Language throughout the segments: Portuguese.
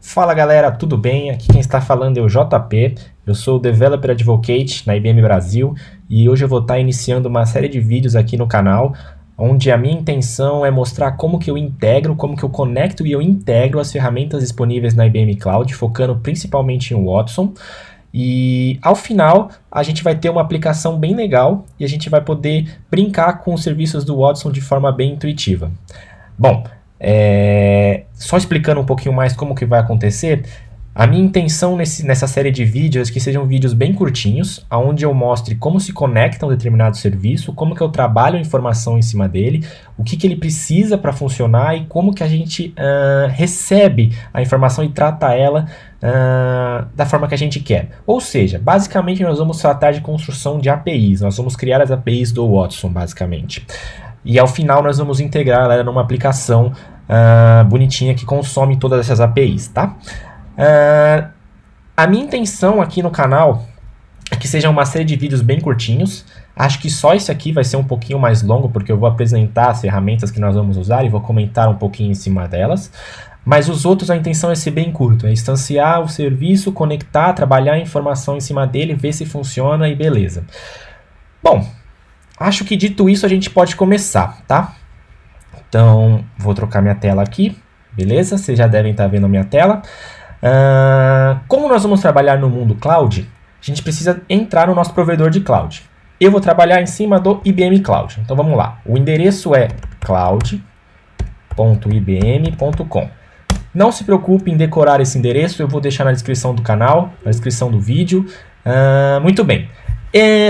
Fala galera, tudo bem? Aqui quem está falando é o JP, eu sou o Developer Advocate na IBM Brasil e hoje eu vou estar iniciando uma série de vídeos aqui no canal onde a minha intenção é mostrar como que eu integro, como que eu conecto e eu integro as ferramentas disponíveis na IBM Cloud, focando principalmente em Watson. E ao final a gente vai ter uma aplicação bem legal e a gente vai poder brincar com os serviços do Watson de forma bem intuitiva. Bom, só explicando um pouquinho mais como que vai acontecer, a minha intenção nessa série de vídeos é que sejam vídeos bem curtinhos, onde eu mostre como se conecta um determinado serviço, como que eu trabalho a informação em cima dele, o que ele precisa para funcionar e como que a gente recebe a informação e trata ela da forma que a gente quer. Ou seja, basicamente nós vamos tratar de construção de APIs, nós vamos criar as APIs do Watson, basicamente. E ao final nós vamos integrar ela numa aplicação bonitinha que consome todas essas APIs, tá? A minha intenção aqui no canal é que seja uma série de vídeos bem curtinhos. Acho que só esse aqui vai ser um pouquinho mais longo, porque eu vou apresentar as ferramentas que nós vamos usar e vou comentar um pouquinho em cima delas. Mas os outros, a intenção é ser bem curto, é instanciar o serviço, conectar, trabalhar a informação em cima dele, ver se funciona e beleza. Bom, acho que dito isso a gente pode começar, tá? Então, vou trocar minha tela aqui, beleza? Vocês já devem estar vendo a minha tela. Como nós vamos trabalhar no mundo cloud, a gente precisa entrar no nosso provedor de cloud. Eu vou trabalhar em cima do IBM Cloud. Então vamos lá. O endereço é cloud.ibm.com. Não se preocupe em decorar esse endereço, eu vou deixar na descrição do canal, na descrição do vídeo. Muito bem.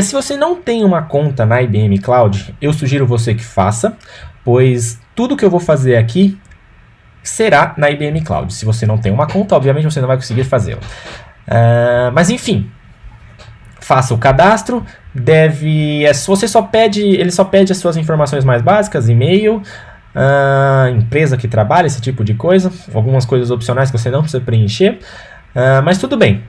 Se você não tem uma conta na IBM Cloud, eu sugiro você que faça, pois tudo que eu vou fazer aqui será na IBM Cloud. Se você não tem uma conta, obviamente você não vai conseguir fazê-lo. Mas enfim, faça o cadastro. Ele só pede as suas informações mais básicas, e-mail, empresa que trabalha, esse tipo de coisa, algumas coisas opcionais que você não precisa preencher, mas tudo bem.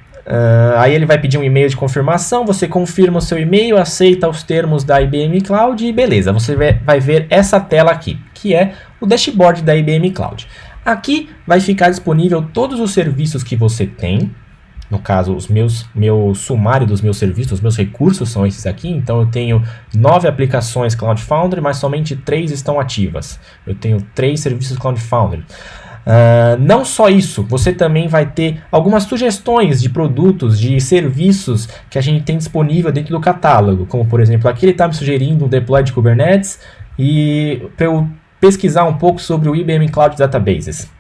Aí ele vai pedir um e-mail de confirmação, você confirma o seu e-mail, aceita os termos da IBM Cloud e beleza, você vai ver essa tela aqui, que é o dashboard da IBM Cloud. Aqui vai ficar disponível todos os serviços que você tem, no caso meu sumário dos meus serviços, os meus recursos são esses aqui, então eu tenho 9 aplicações Cloud Foundry, mas somente 3 estão ativas. Eu tenho 3 serviços Cloud Foundry. Não só isso, você também vai ter algumas sugestões de produtos, de serviços que a gente tem disponível dentro do catálogo, como por exemplo, aqui ele está me sugerindo um deploy de Kubernetes e para eu pesquisar um pouco sobre o IBM Cloud Databases.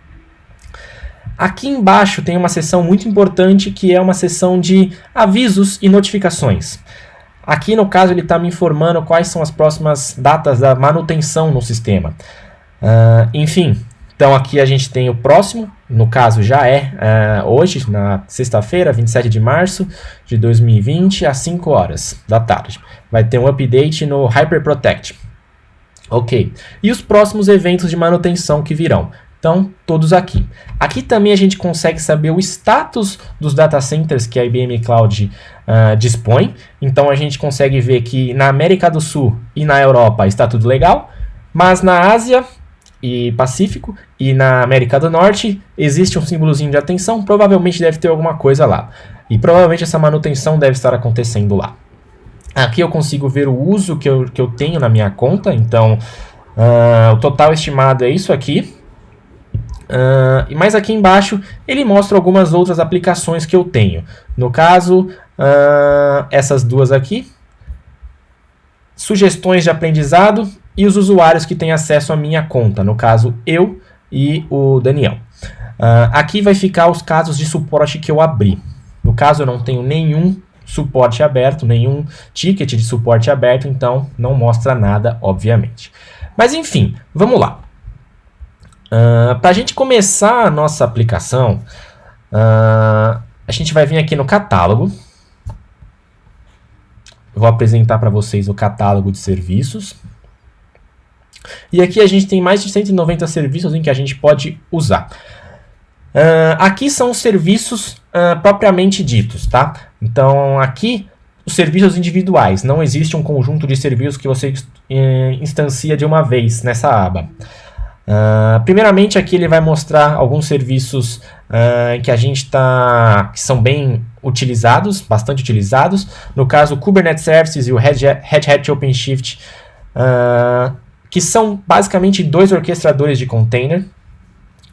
Aqui embaixo tem uma seção muito importante que é uma seção de avisos e notificações. Aqui no caso ele está me informando quais são as próximas datas da manutenção no sistema. Enfim, então aqui a gente tem o próximo, no caso já é hoje, na sexta-feira, 27 de março de 2020, às 5 horas da tarde. Vai ter um update no HyperProtect. Ok, e os próximos eventos de manutenção que virão. Então, todos aqui. Aqui também a gente consegue saber o status dos data centers que a IBM Cloud dispõe. Então, a gente consegue ver que na América do Sul e na Europa está tudo legal, mas na Ásia e Pacífico e na América do Norte existe um símbolozinho de atenção, provavelmente deve ter alguma coisa lá. E provavelmente essa manutenção deve estar acontecendo lá. Aqui eu consigo ver o uso que eu tenho na minha conta, então o total estimado é isso aqui. E mais aqui embaixo ele mostra algumas outras aplicações que eu tenho. No caso, essas duas aqui, sugestões de aprendizado e os usuários que têm acesso à minha conta, no caso eu e o Daniel. Aqui vai ficar os casos de suporte que eu abri. No caso eu não tenho nenhum suporte aberto, nenhum ticket de suporte aberto, então não mostra nada, obviamente. Mas enfim, vamos lá. Para a gente começar a nossa aplicação, a gente vai vir aqui no catálogo. Vou apresentar para vocês o catálogo de serviços. E aqui a gente tem mais de 190 serviços em que a gente pode usar. Aqui são os serviços propriamente ditos, tá? Então aqui os serviços individuais. Não existe um conjunto de serviços que você instancia de uma vez nessa aba. Primeiramente aqui ele vai mostrar alguns serviços que que são bem utilizados, bastante utilizados. No caso, o Kubernetes Services e o Red Hat OpenShift, que são basicamente dois orquestradores de container.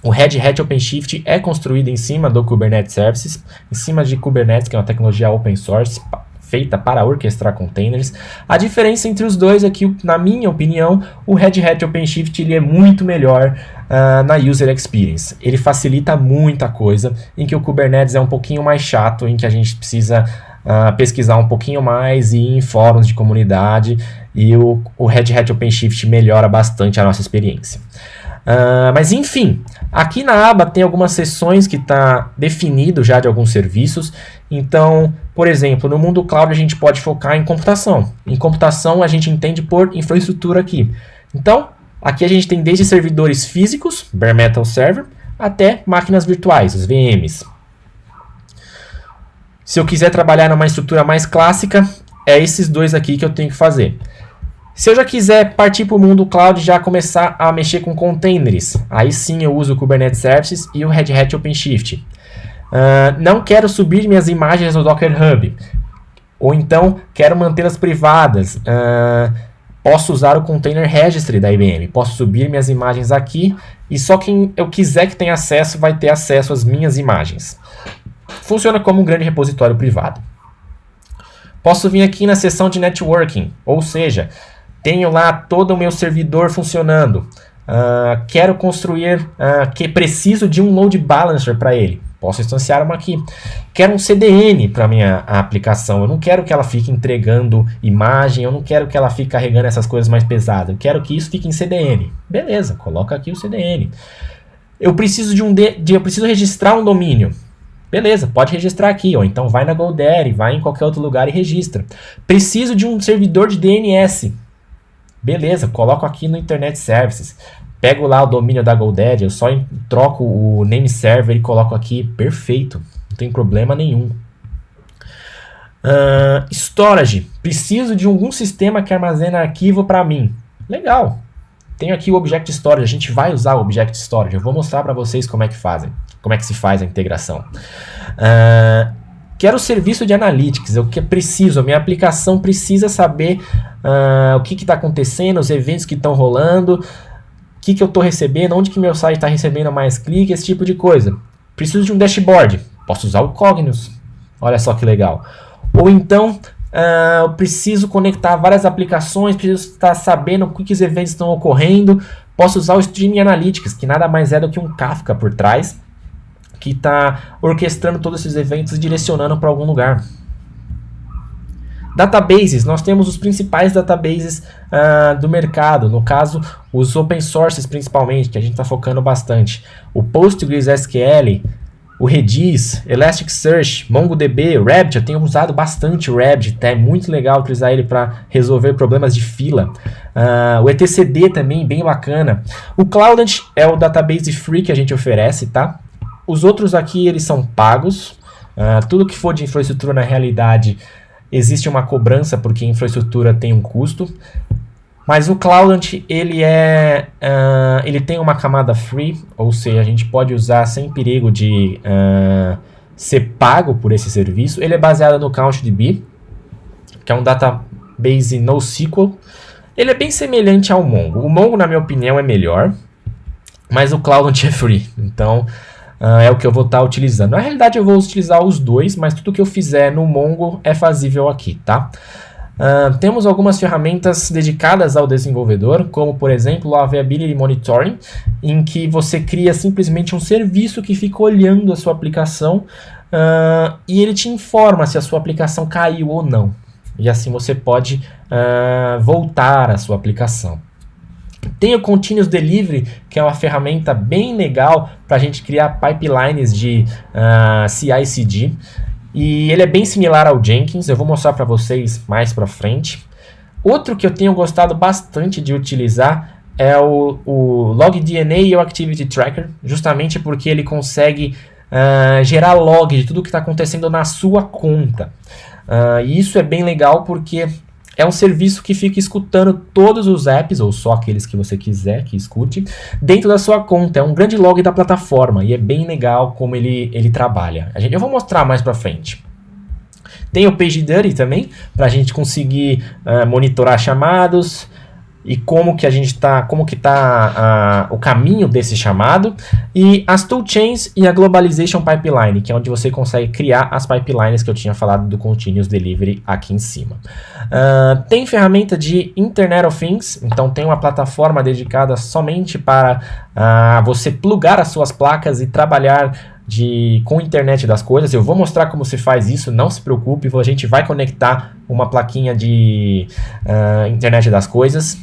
O Red Hat OpenShift é construído em cima do Kubernetes Services, em cima de Kubernetes, que é uma tecnologia open source, feita para orquestrar containers. A diferença entre os dois é que, na minha opinião, o Red Hat OpenShift ele é muito melhor na user experience. Ele facilita muita coisa, em que o Kubernetes é um pouquinho mais chato, em que a gente precisa pesquisar um pouquinho mais e ir em fóruns de comunidade, e o Red Hat OpenShift melhora bastante a nossa experiência. Mas enfim, aqui na aba tem algumas seções que está definido já de alguns serviços. Então, por exemplo, no mundo cloud a gente pode focar em computação. Em computação a gente entende por infraestrutura aqui. Então, aqui a gente tem desde servidores físicos, bare metal server, até máquinas virtuais, as VMs. Se eu quiser trabalhar numa estrutura mais clássica, é esses dois aqui que eu tenho que fazer. Se eu já quiser partir para o mundo cloud e já começar a mexer com containers, aí sim eu uso o Kubernetes Services e o Red Hat OpenShift. Não quero subir minhas imagens no Docker Hub, ou então quero mantê-las privadas. Posso usar o Container Registry da IBM, posso subir minhas imagens aqui e só quem eu quiser que tenha acesso vai ter acesso às minhas imagens. Funciona como um grande repositório privado. Posso vir aqui na seção de networking, ou seja, tenho lá todo o meu servidor funcionando. Quero construir, que preciso de um load balancer para ele. Posso instanciar uma aqui. Quero um CDN para minha aplicação. Eu não quero que ela fique entregando imagem, eu não quero que ela fique carregando essas coisas mais pesadas. Eu quero que isso fique em CDN. Beleza, coloca aqui o CDN. Eu preciso eu preciso registrar um domínio. Beleza, pode registrar aqui, ou então vai na GoDaddy, vai em qualquer outro lugar e registra. Preciso de um servidor de DNS. Beleza, coloco aqui no Internet Services. Pego lá o domínio da GoDaddy, eu só troco o name server e coloco aqui. Perfeito, não tem problema nenhum. Storage. Preciso de algum sistema que armazena arquivo para mim. Legal. Tenho aqui o Object Storage, a gente vai usar o Object Storage. Eu vou mostrar para vocês como é que se faz a integração. Quero o serviço de Analytics, a minha aplicação precisa saber o que está acontecendo, os eventos que estão rolando, o que eu estou recebendo, onde que meu site está recebendo mais clique, esse tipo de coisa. Preciso de um dashboard, posso usar o Cognos, olha só que legal. Ou então, eu preciso conectar várias aplicações, preciso estar sabendo que os eventos estão ocorrendo, posso usar o Streaming Analytics, que nada mais é do que um Kafka por trás, que está orquestrando todos esses eventos e direcionando para algum lugar. Databases, nós temos os principais databases do mercado, no caso, os open sources principalmente, que a gente está focando bastante. O PostgreSQL, o Redis, Elasticsearch, MongoDB, Rabbit, eu tenho usado bastante o Rabbit, é muito legal utilizar ele para resolver problemas de fila. O etcd também, bem bacana. O Cloudant é o database free que a gente oferece, tá? Os outros aqui, eles são pagos. Tudo que for de infraestrutura, na realidade, existe uma cobrança, porque infraestrutura tem um custo. Mas o Cloudant, ele tem uma camada free, ou seja, a gente pode usar sem perigo de ser pago por esse serviço. Ele é baseado no CouchDB, que é um database NoSQL. Ele é bem semelhante ao Mongo. O Mongo, na minha opinião, é melhor, mas o Cloudant é free, então é o que eu vou estar utilizando. Na realidade, eu vou utilizar os dois, mas tudo que eu fizer no Mongo é fazível aqui, tá? Temos algumas ferramentas dedicadas ao desenvolvedor, como por exemplo o Availability Monitoring, em que você cria simplesmente um serviço que fica olhando a sua aplicação e ele te informa se a sua aplicação caiu ou não. E assim você pode voltar à sua aplicação. Tem o Continuous Delivery, que é uma ferramenta bem legal para a gente criar pipelines de CI/CD. E ele é bem similar ao Jenkins, eu vou mostrar para vocês mais para frente. Outro que eu tenho gostado bastante de utilizar é o LogDNA e o Activity Tracker, justamente porque ele consegue gerar log de tudo que está acontecendo na sua conta. E isso é bem legal porque é um serviço que fica escutando todos os apps, ou só aqueles que você quiser que escute, dentro da sua conta. É um grande log da plataforma e é bem legal como ele trabalha. Eu vou mostrar mais pra frente. Tem o PagerDuty também, para a gente conseguir monitorar chamados e como que tá o caminho desse chamado, e as toolchains e a Globalization Pipeline, que é onde você consegue criar as pipelines que eu tinha falado do Continuous Delivery aqui em cima. Tem ferramenta de Internet of Things, então tem uma plataforma dedicada somente para você plugar as suas placas e trabalhar com internet das coisas. Eu vou mostrar como se faz isso, não se preocupe, a gente vai conectar uma plaquinha de internet das coisas.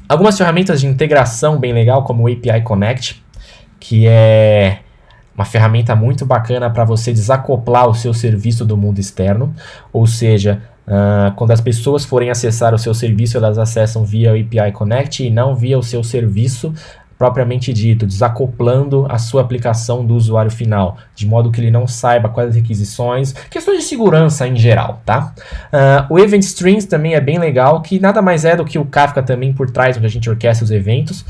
Algumas ferramentas de integração bem legal, como o API Connect, que é uma ferramenta muito bacana para você desacoplar o seu serviço do mundo externo, ou seja, quando as pessoas forem acessar o seu serviço, elas acessam via o API Connect e não via o seu serviço propriamente dito, desacoplando a sua aplicação do usuário final, de modo que ele não saiba quais as requisições, questões de segurança em geral, tá? O Event Streams também é bem legal, que nada mais é do que o Kafka também por trás, onde a gente orquestra os eventos.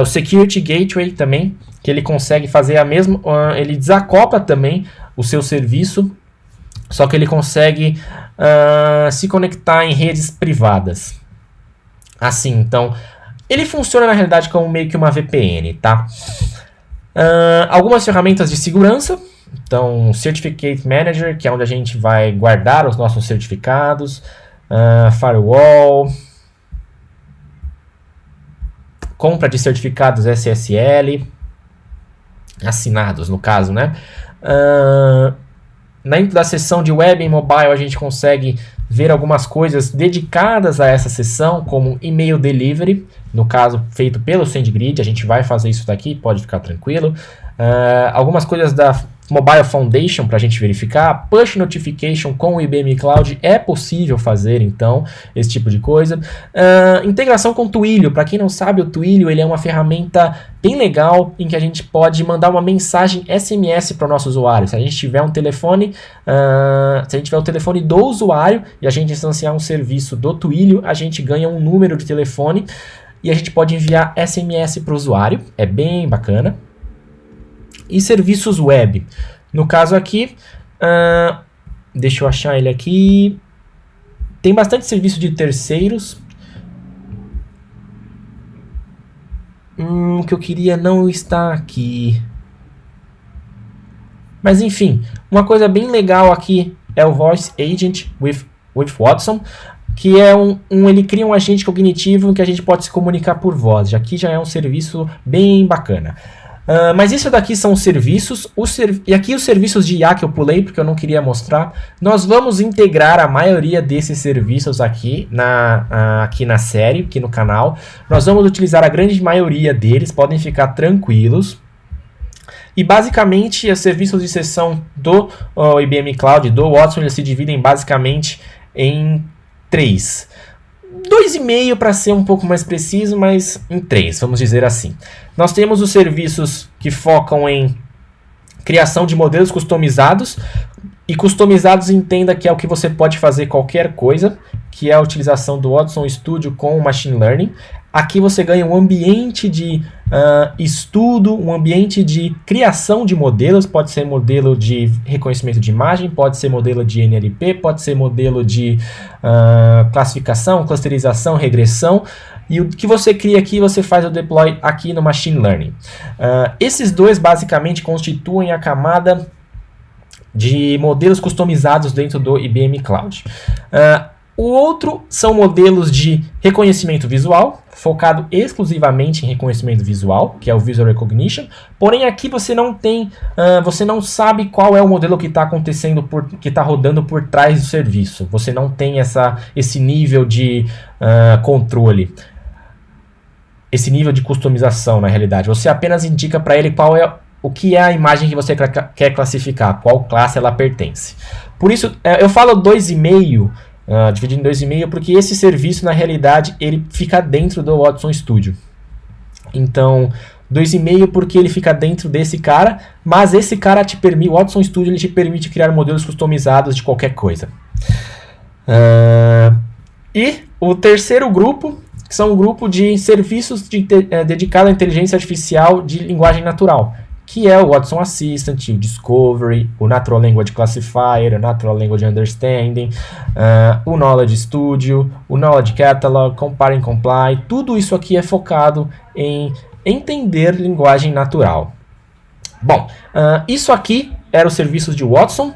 O Security Gateway também, que ele consegue fazer a mesma, ele desacopla também o seu serviço, só que ele consegue se conectar em redes privadas. Assim, então, ele funciona na realidade como meio que uma VPN, tá? Algumas ferramentas de segurança, então Certificate Manager, que é onde a gente vai guardar os nossos certificados, Firewall, compra de certificados SSL, assinados no caso, né? Dentro da seção de Web e Mobile a gente consegue ver algumas coisas dedicadas a essa seção, como e-mail delivery, no caso feito pelo SendGrid. A gente vai fazer isso daqui, pode ficar tranquilo. Algumas coisas da Mobile Foundation para a gente verificar. Push Notification com o IBM Cloud é possível fazer, então, esse tipo de coisa. Integração com o Twilio. Para quem não sabe, o Twilio ele é uma ferramenta bem legal em que a gente pode mandar uma mensagem SMS para o nosso usuário. Se a gente tiver um telefone, se a gente tiver o telefone do usuário e a gente instanciar um serviço do Twilio, a gente ganha um número de telefone e a gente pode enviar SMS para o usuário. É bem bacana. E serviços web. No caso aqui, deixa eu achar ele aqui. Tem bastante serviço de terceiros. Que eu queria não está aqui. Mas enfim, uma coisa bem legal aqui é o Voice Agent with Watson, que é ele cria um agente cognitivo em que a gente pode se comunicar por voz. Aqui já é um serviço bem bacana. Mas isso daqui são os serviços, e aqui os serviços de IA que eu pulei porque eu não queria mostrar. Nós vamos integrar a maioria desses serviços aqui na série, aqui no canal. Nós vamos utilizar a grande maioria deles, podem ficar tranquilos. E basicamente os serviços de sessão do IBM Cloud, do Watson, eles se dividem basicamente em 3. 2,5 para ser um pouco mais preciso, mas em 3, vamos dizer assim. Nós temos os serviços que focam em criação de modelos customizados, e customizados entenda que é o que você pode fazer qualquer coisa, que é a utilização do Watson Studio com o Machine Learning. Aqui você ganha um ambiente de estudo, um ambiente de criação de modelos, pode ser modelo de reconhecimento de imagem, pode ser modelo de NLP, pode ser modelo de classificação, clusterização, regressão, e o que você cria aqui, você faz o deploy aqui no Machine Learning. Esses dois basicamente constituem a camada de modelos customizados dentro do IBM Cloud. O outro são modelos de reconhecimento visual, focado exclusivamente em reconhecimento visual, que é o Visual Recognition. Porém, aqui você não tem, você não sabe qual é o modelo que está acontecendo, que está rodando por trás do serviço. Você não tem esse nível de controle, esse nível de customização na realidade. Você apenas indica para ele o que é a imagem que você quer classificar, qual classe ela pertence. Por isso, eu falo 2,5. Dividido em 2,5, porque esse serviço, na realidade, ele fica dentro do Watson Studio. Então, 2,5 porque ele fica dentro desse cara, mas esse cara o Watson Studio ele te permite criar modelos customizados de qualquer coisa. E o terceiro grupo, que são um grupo de serviços dedicado à inteligência artificial de linguagem natural, que é o Watson Assistant, o Discovery, o Natural Language Classifier, o Natural Language Understanding, o Knowledge Studio, o Knowledge Catalog, Compare and Comply. Tudo isso aqui é focado em entender linguagem natural. Bom, isso aqui eram os serviços de Watson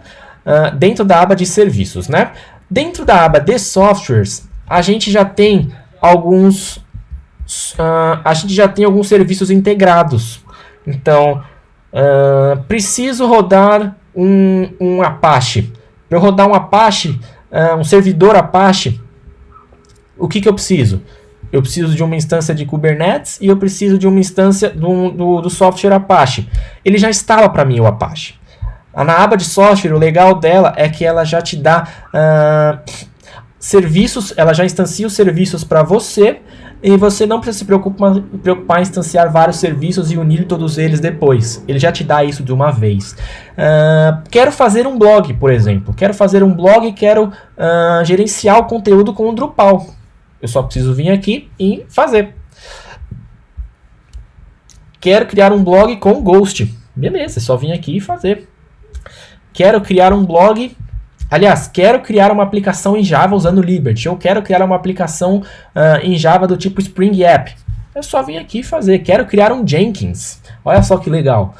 dentro da aba de serviços, né? Dentro da aba de softwares, a gente já tem alguns serviços integrados. Então, preciso rodar um Apache. Para eu rodar um Apache, um servidor Apache, o que eu preciso? Eu preciso de uma instância de Kubernetes e eu preciso de uma instância do software Apache. Ele já instala para mim o Apache. Na aba de software, o legal dela é que ela já te dá serviços, ela já instancia os serviços para você e você não precisa se preocupar em instanciar vários serviços e unir todos eles depois. Ele já te dá isso de uma vez. Quero fazer um blog, por exemplo. Quero fazer um blog e quero gerenciar o conteúdo com o Drupal. Eu só preciso vir aqui e fazer. Quero criar um blog com o Ghost. Beleza, é só vir aqui e fazer. Quero criar um blog... Aliás, quero criar uma aplicação em Java usando Liberty. Ou quero criar uma aplicação em Java do tipo Spring App. É só vir aqui e fazer. Quero criar um Jenkins. Olha só que legal.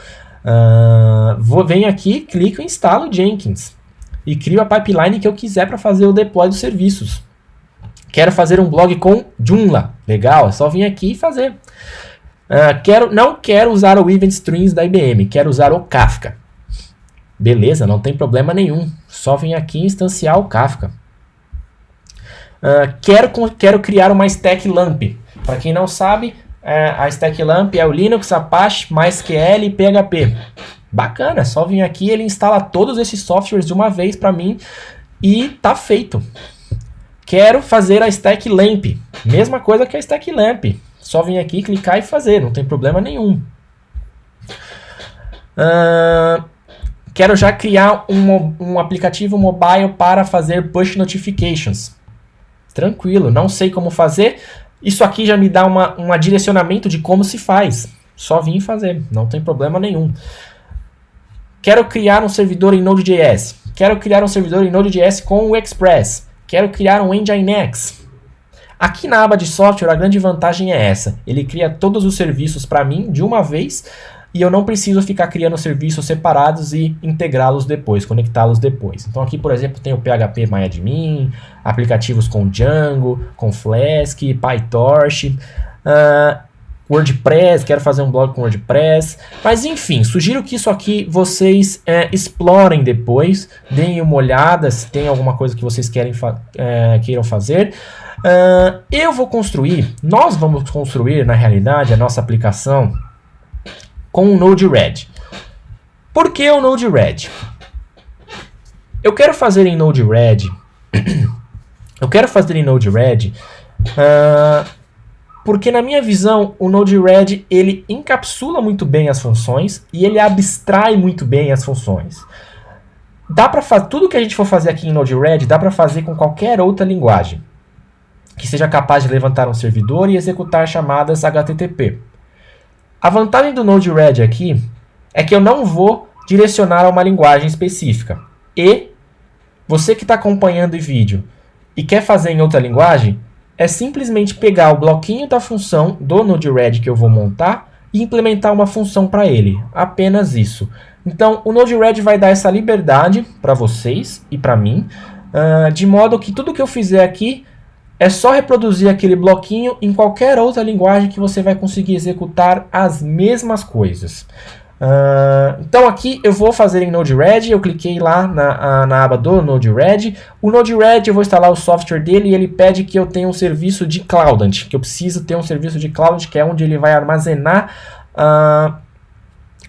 Venho aqui, clico e instalo o Jenkins. E crio a pipeline que eu quiser para fazer o deploy dos serviços. Quero fazer um blog com Joomla. Legal, é só vir aqui e fazer. Não quero usar o Event Streams da IBM. Quero usar o Kafka. Beleza, não tem problema nenhum. Só vim aqui instanciar o Kafka. Quero criar uma Stack Lamp. Para quem não sabe, a Stack Lamp é o Linux, Apache, MySQL e PHP. Bacana, só vim aqui, ele instala todos esses softwares de uma vez para mim e tá feito. Quero fazer a Stack Lamp. Mesma coisa que a Stack Lamp. Só vim aqui, clicar e fazer, não tem problema nenhum. Quero já criar um aplicativo mobile para fazer push notifications. Tranquilo, não sei como fazer. Isso aqui já me dá um direcionamento de como se faz. Só vim fazer, não tem problema nenhum. Quero criar um servidor em Node.js. Quero criar um servidor em Node.js com o Express. Quero criar um Nginx. Aqui na aba de software, a grande vantagem é essa. Ele cria todos os serviços para mim de uma vez e eu não preciso ficar criando serviços separados e integrá-los depois, conectá-los depois. Então aqui, por exemplo, tem o PHP MyAdmin, aplicativos com Django, com Flask, PyTorch, WordPress, quero fazer um blog com WordPress. Mas enfim, sugiro que isso aqui vocês explorem depois, deem uma olhada se tem alguma coisa que vocês queiram fazer. Nós vamos construir, na realidade, a nossa aplicação com o Node-RED. Por que o Node-RED? Eu quero fazer em Node-RED porque na minha visão o Node-RED ele encapsula muito bem as funções e ele abstrai muito bem as funções. Dá para fazer tudo que a gente for fazer aqui em Node-RED, dá para fazer com qualquer outra linguagem que seja capaz de levantar um servidor e executar chamadas HTTP. A vantagem do Node-RED aqui é que eu não vou direcionar a uma linguagem específica. E você que está acompanhando o vídeo e quer fazer em outra linguagem, é simplesmente pegar o bloquinho da função do Node-RED que eu vou montar e implementar uma função para ele. Apenas isso. Então, o Node-RED vai dar essa liberdade para vocês e para mim, de modo que tudo que eu fizer aqui é só reproduzir aquele bloquinho em qualquer outra linguagem que você vai conseguir executar as mesmas coisas. Então aqui eu vou fazer em Node-RED, eu cliquei lá na aba do Node-RED. O Node-RED eu vou instalar o software dele e ele pede que eu tenha um serviço de Cloudant, que eu preciso ter um serviço de Cloudant, que é onde ele vai armazenar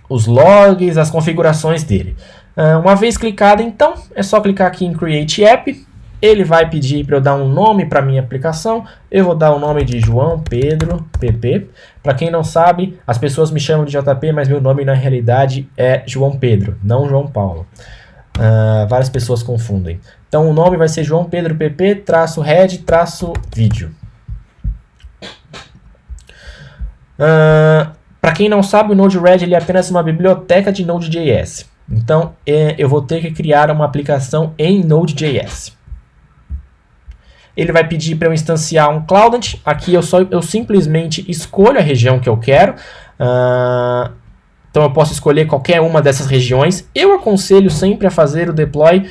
os logs, as configurações dele. Uma vez clicado, então, é só clicar aqui em Create App. Ele vai pedir para eu dar um nome para minha aplicação. Eu vou dar o nome de João Pedro PP. Para quem não sabe, as pessoas me chamam de JP, mas meu nome na realidade é João Pedro, não João Paulo. Várias pessoas confundem. Então o nome vai ser João Pedro PP -head -vídeo. Para quem não sabe, o Node-RED ele é apenas uma biblioteca de Node.js. Então eu vou ter que criar uma aplicação em Node.js. Ele vai pedir para eu instanciar um Cloudant. Aqui eu simplesmente escolho a região que eu quero. Então eu posso escolher qualquer uma dessas regiões. Eu aconselho sempre a fazer o deploy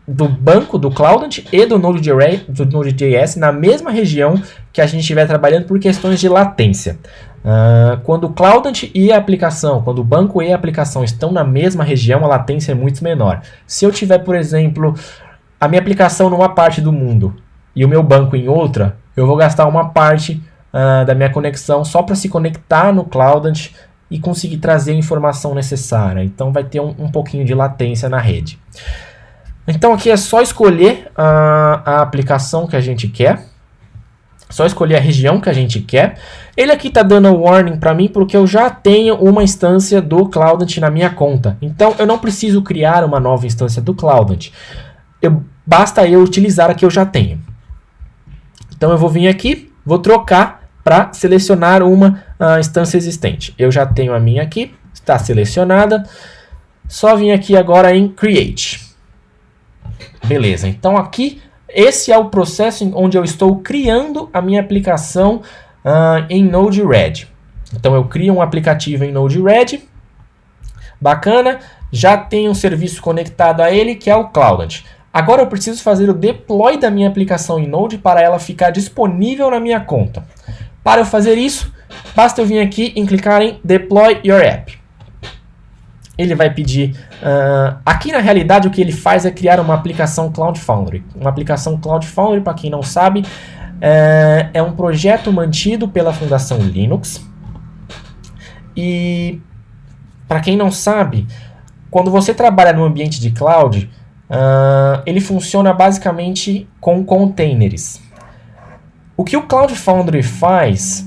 do banco do Cloudant e do Node.js na mesma região que a gente estiver trabalhando por questões de latência. Quando o Cloudant e a aplicação, quando o banco e a aplicação estão na mesma região, a latência é muito menor. Se eu tiver, por exemplo, a minha aplicação numa parte do mundo e o meu banco em outra, eu vou gastar uma parte da minha conexão só para se conectar no Cloudant e conseguir trazer a informação necessária. Então vai ter um pouquinho de latência na rede. Então aqui é só escolher a aplicação que a gente quer. Só escolher a região que a gente quer. Ele aqui está dando warning para mim porque eu já tenho uma instância do Cloudant na minha conta. Então eu não preciso criar uma nova instância do Cloudant. Basta eu utilizar a que eu já tenho. Então eu vou vir aqui, vou trocar para selecionar uma instância existente. Eu já tenho a minha aqui, está selecionada. Só vim aqui agora em Create. Beleza, então aqui esse é o processo onde eu estou criando a minha aplicação em Node-RED. Então eu crio um aplicativo em Node-RED. Bacana, já tem um serviço conectado a ele que é o Cloudant. Agora eu preciso fazer o deploy da minha aplicação em Node para ela ficar disponível na minha conta. Para eu fazer isso, basta eu vir aqui e clicar em Deploy Your App. Ele vai pedir... aqui na realidade o que ele faz é criar uma aplicação Cloud Foundry. Uma aplicação Cloud Foundry, para quem não sabe, é um projeto mantido pela Fundação Linux. E para quem não sabe, quando você trabalha no ambiente de cloud, ele funciona basicamente com containers. O que o Cloud Foundry faz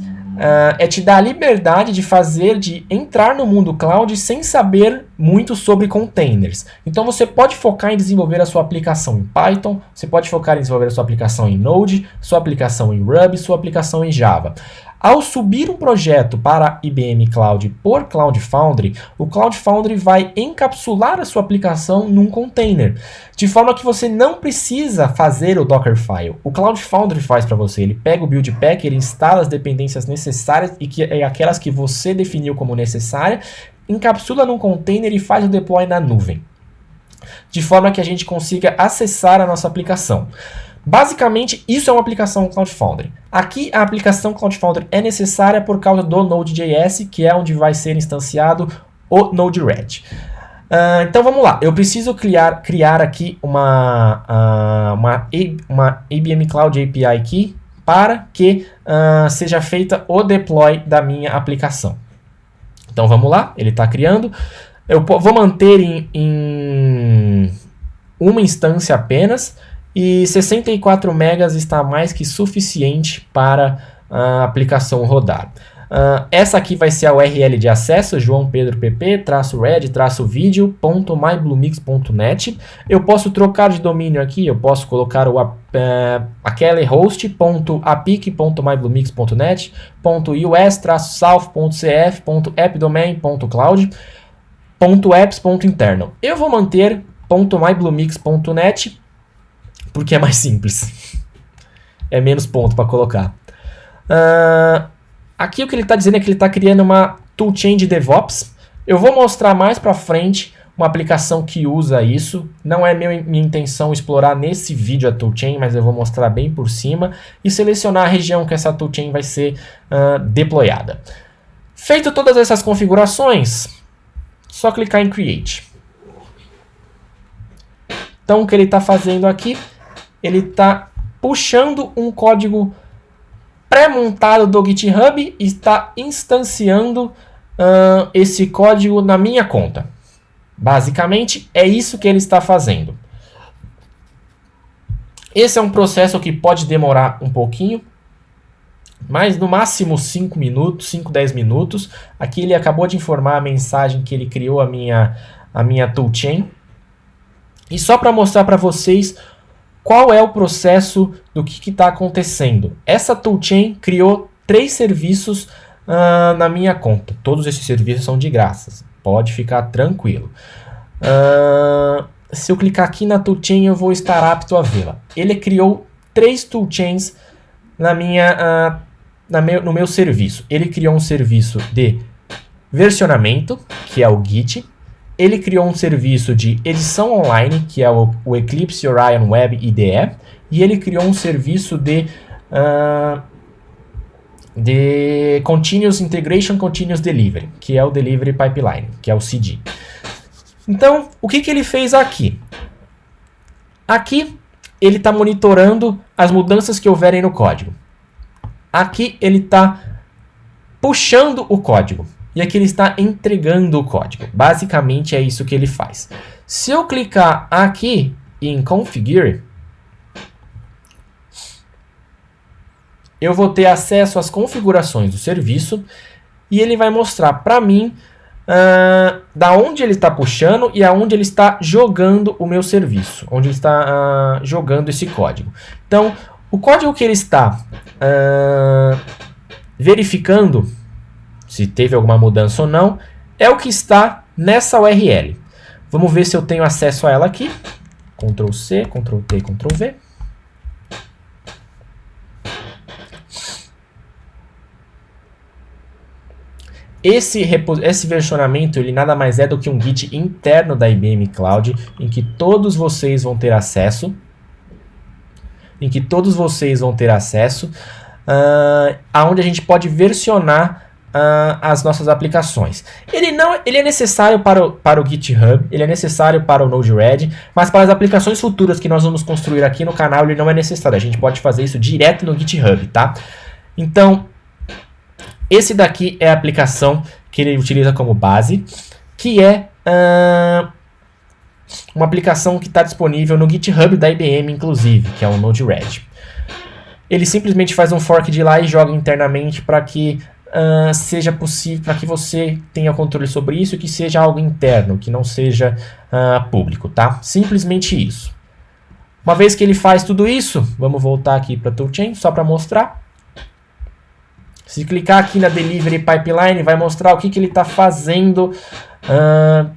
é te dar a liberdade de entrar no mundo cloud sem saber muito sobre containers. Então você pode focar em desenvolver a sua aplicação em Python, você pode focar em desenvolver a sua aplicação em Node, sua aplicação em Ruby, sua aplicação em Java. Ao subir um projeto para IBM Cloud por Cloud Foundry, o Cloud Foundry vai encapsular a sua aplicação num container, de forma que você não precisa fazer o Dockerfile. O Cloud Foundry faz para você, ele pega o build packer, instala as dependências necessárias e aquelas que você definiu como necessária, encapsula num container e faz o deploy na nuvem, de forma que a gente consiga acessar a nossa aplicação. Basicamente, isso é uma aplicação Cloud Foundry. Aqui, a aplicação Cloud Foundry é necessária por causa do Node.js, que é onde vai ser instanciado o Node-RED. Então, vamos lá. Eu preciso criar aqui uma IBM Cloud API Key para que seja feita o deploy da minha aplicação. Então, vamos lá. Ele está criando. Eu vou manter em uma instância apenas. E 64 megas está mais que suficiente para a aplicação rodar. Essa aqui vai ser a URL de acesso, joaopedropp-red-video.mybluemix.net. Eu posso trocar de domínio aqui, eu posso colocar aquele host.apic.mybluemix.net, .us-south.cf.appdomain.cloud, .apps.internal. Eu vou manter .mybluemix.net porque é mais simples. É menos ponto para colocar. Aqui o que ele está dizendo é que ele está criando uma toolchain de DevOps. Eu vou mostrar mais para frente uma aplicação que usa isso. Não é minha intenção explorar nesse vídeo a toolchain, mas eu vou mostrar bem por cima e selecionar a região que essa toolchain vai ser deployada. Feito todas essas configurações, só clicar em Create. Então o que ele está fazendo aqui, ele está puxando um código pré-montado do GitHub e está instanciando esse código na minha conta. Basicamente, é isso que ele está fazendo. Esse é um processo que pode demorar um pouquinho, mas no máximo 5 minutos, 5, 10 minutos. Aqui ele acabou de informar a mensagem que ele criou a minha toolchain. E só para mostrar para vocês qual é o processo do que está acontecendo. Essa toolchain criou 3 serviços na minha conta. Todos esses serviços são de graça. Pode ficar tranquilo. Se eu clicar aqui na toolchain, eu vou estar apto a vê-la. Ele criou 3 toolchains no meu serviço. Ele criou um serviço de versionamento, que é o Git. Ele criou um serviço de edição online, que é o Eclipse Orion Web IDE. E ele criou um serviço de Continuous Integration, Continuous Delivery, que é o Delivery Pipeline, que é o CD. Então, o que ele fez aqui? Aqui, ele está monitorando as mudanças que houverem no código. Aqui, ele está puxando o código. E aqui ele está entregando o código. Basicamente, é isso que ele faz. Se eu clicar aqui em Configure, eu vou ter acesso às configurações do serviço e ele vai mostrar para mim da onde ele está puxando e aonde ele está jogando o meu serviço, onde ele está jogando esse código. Então, o código que ele está verificando se teve alguma mudança ou não é o que está nessa URL. Vamos ver se eu tenho acesso a ela aqui. Ctrl C, Ctrl T, Ctrl V. Esse versionamento ele nada mais é do que um Git interno da IBM Cloud, em que todos vocês vão ter acesso. Aonde a gente pode versionar as nossas aplicações. Ele é necessário para o GitHub, ele é necessário para o Node-RED, mas para as aplicações futuras que nós vamos construir aqui no canal, ele não é necessário. A gente pode fazer isso direto no GitHub, tá? Então, esse daqui é a aplicação que ele utiliza como base, que é uma aplicação que está disponível no GitHub da IBM, inclusive, que é o Node-RED. Ele simplesmente faz um fork de lá e joga internamente para que seja possível, para que você tenha controle sobre isso, que seja algo interno, que não seja público, tá? Simplesmente isso. Uma vez que ele faz tudo isso, vamos voltar aqui para a toolchain, só para mostrar. Se clicar aqui na Delivery Pipeline, vai mostrar o que ele está fazendo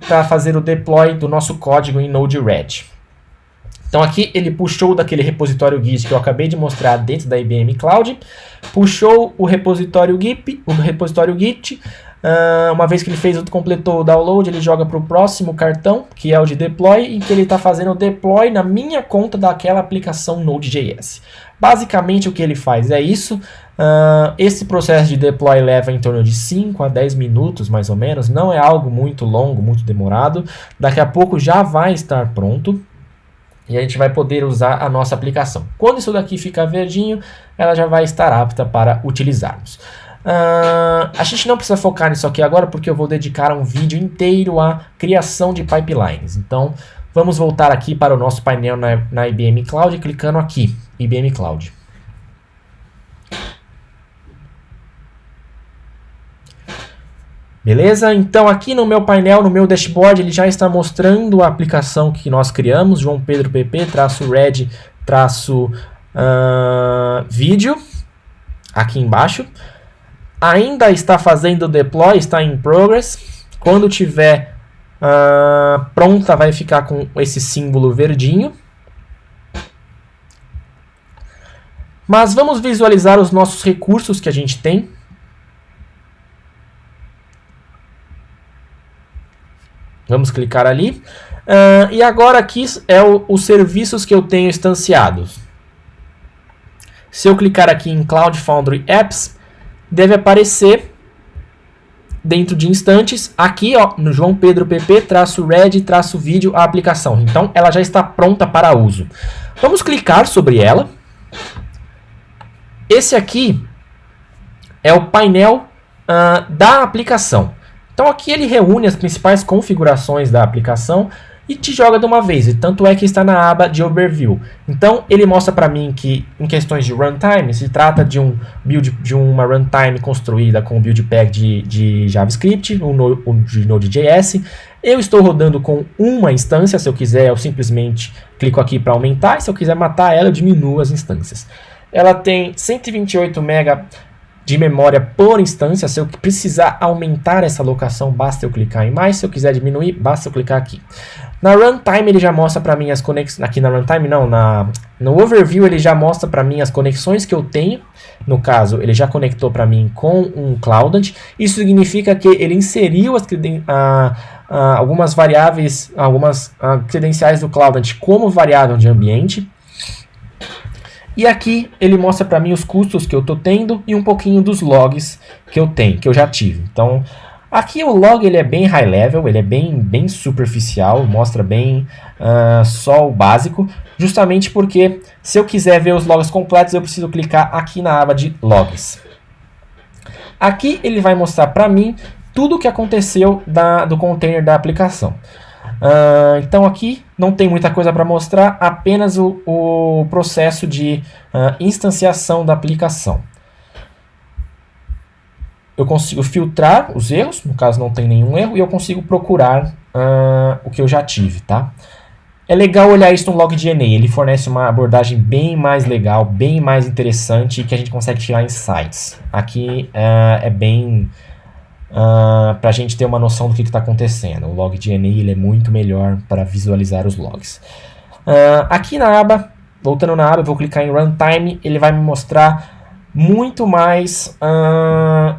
para fazer o deploy do nosso código em Node-RED. Então aqui ele puxou daquele repositório Git que eu acabei de mostrar dentro da IBM Cloud, puxou o repositório Git, uma vez que ele completou o download, ele joga para o próximo cartão, que é o de deploy, em que ele está fazendo o deploy na minha conta daquela aplicação Node.js. Basicamente o que ele faz é isso. Esse processo de deploy leva em torno de 5 a 10 minutos, mais ou menos, não é algo muito longo, muito demorado. Daqui a pouco já vai estar pronto. E a gente vai poder usar a nossa aplicação. Quando isso daqui ficar verdinho, ela já vai estar apta para utilizarmos. A gente não precisa focar nisso aqui agora, porque eu vou dedicar um vídeo inteiro à criação de pipelines. Então, vamos voltar aqui para o nosso painel na IBM Cloud, clicando aqui, IBM Cloud. Beleza? Então aqui no meu painel, no meu dashboard, ele já está mostrando a aplicação que nós criamos, João Pedro PP, -red, vídeo, aqui embaixo. Ainda está fazendo o deploy, está em progress. Quando tiver pronta, vai ficar com esse símbolo verdinho. Mas vamos visualizar os nossos recursos que a gente tem. Vamos clicar ali. E agora aqui é os serviços que eu tenho instanciados. Se eu clicar aqui em Cloud Foundry Apps, deve aparecer dentro de instantes, aqui ó, no João Pedro PP, -red, vídeo, a aplicação. Então ela já está pronta para uso. Vamos clicar sobre ela. Esse aqui é o painel da aplicação. Então aqui ele reúne as principais configurações da aplicação e te joga de uma vez. E tanto é que está na aba de Overview. Então ele mostra para mim que em questões de runtime, se trata de uma runtime construída com o build pack de JavaScript, de Node.js. Eu estou rodando com uma instância, se eu quiser eu simplesmente clico aqui para aumentar, e se eu quiser matar ela eu diminuo as instâncias. Ela tem 128 MB de memória por instância. Se eu precisar aumentar essa alocação, basta eu clicar em mais. Se eu quiser diminuir, basta eu clicar aqui. Na runtime ele já mostra para mim as conexões. Aqui na runtime não, no overview ele já mostra para mim as conexões que eu tenho. No caso, ele já conectou para mim com um Cloudant. Isso significa que ele inseriu algumas variáveis, algumas credenciais do Cloudant como variável de ambiente. E aqui ele mostra para mim os custos que eu estou tendo e um pouquinho dos logs que eu tenho, que eu já tive. Então, aqui o log ele é bem high level, ele é bem superficial, mostra bem só o básico, justamente porque se eu quiser ver os logs completos, eu preciso clicar aqui na aba de logs. Aqui ele vai mostrar para mim tudo o que aconteceu do container da aplicação. Então aqui não tem muita coisa para mostrar, apenas o processo de instanciação da aplicação. Eu consigo filtrar os erros, no caso não tem nenhum erro, e eu consigo procurar o que eu já tive, tá? É legal olhar isso no LogDNA, ele fornece uma abordagem bem mais legal, bem mais interessante, que a gente consegue tirar insights. Aqui é bem... para a gente ter uma noção do que está acontecendo. O LogDNA ele é muito melhor para visualizar os logs. Aqui na aba, voltando na aba, eu vou clicar em Runtime, ele vai me mostrar muito mais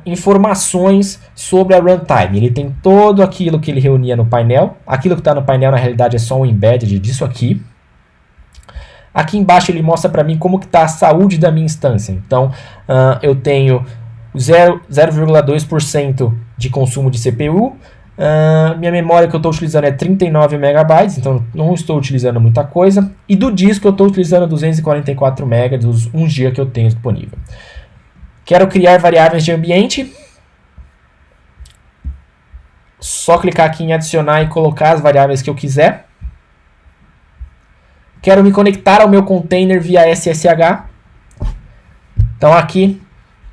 informações sobre a Runtime. Ele tem todo aquilo que ele reunia no painel. Aquilo que está no painel na realidade é só um embedded disso aqui. Aqui embaixo ele mostra para mim como está a saúde da minha instância. Então eu tenho 0,2% de consumo de CPU. Minha memória que eu estou utilizando é 39 MB, então não estou utilizando muita coisa. E do disco eu estou utilizando 244 MB dos 1 GB que eu tenho disponível. Quero criar variáveis de ambiente. Só clicar aqui em adicionar e colocar as variáveis que eu quiser. Quero me conectar ao meu container via SSH. Então aqui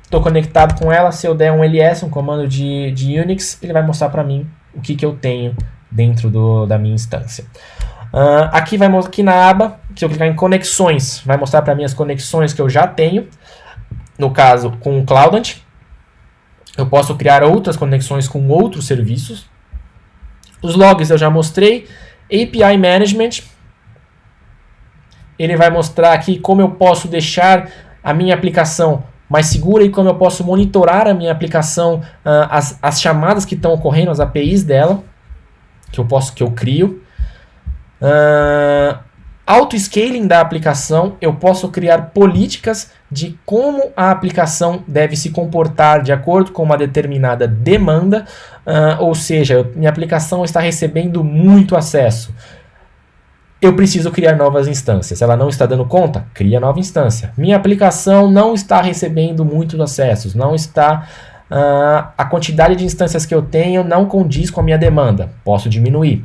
estou conectado com ela. Se eu der um ls, um comando de Unix, ele vai mostrar para mim o que eu tenho dentro da minha instância. Aqui na aba, se eu clicar em conexões, vai mostrar para mim as conexões que eu já tenho. No caso, com o Cloudant. Eu posso criar outras conexões com outros serviços. Os logs eu já mostrei. API Management. Ele vai mostrar aqui como eu posso deixar a minha aplicação mais segura e como eu posso monitorar a minha aplicação, as chamadas que estão ocorrendo, as APIs dela, que eu crio. Auto-scaling da aplicação, eu posso criar políticas de como a aplicação deve se comportar de acordo com uma determinada demanda, ou seja, minha aplicação está recebendo muito acesso. Eu preciso criar novas instâncias. Ela não está dando conta? Cria nova instância. Minha aplicação não está recebendo muitos acessos. Não está... a quantidade de instâncias que eu tenho não condiz com a minha demanda. Posso diminuir.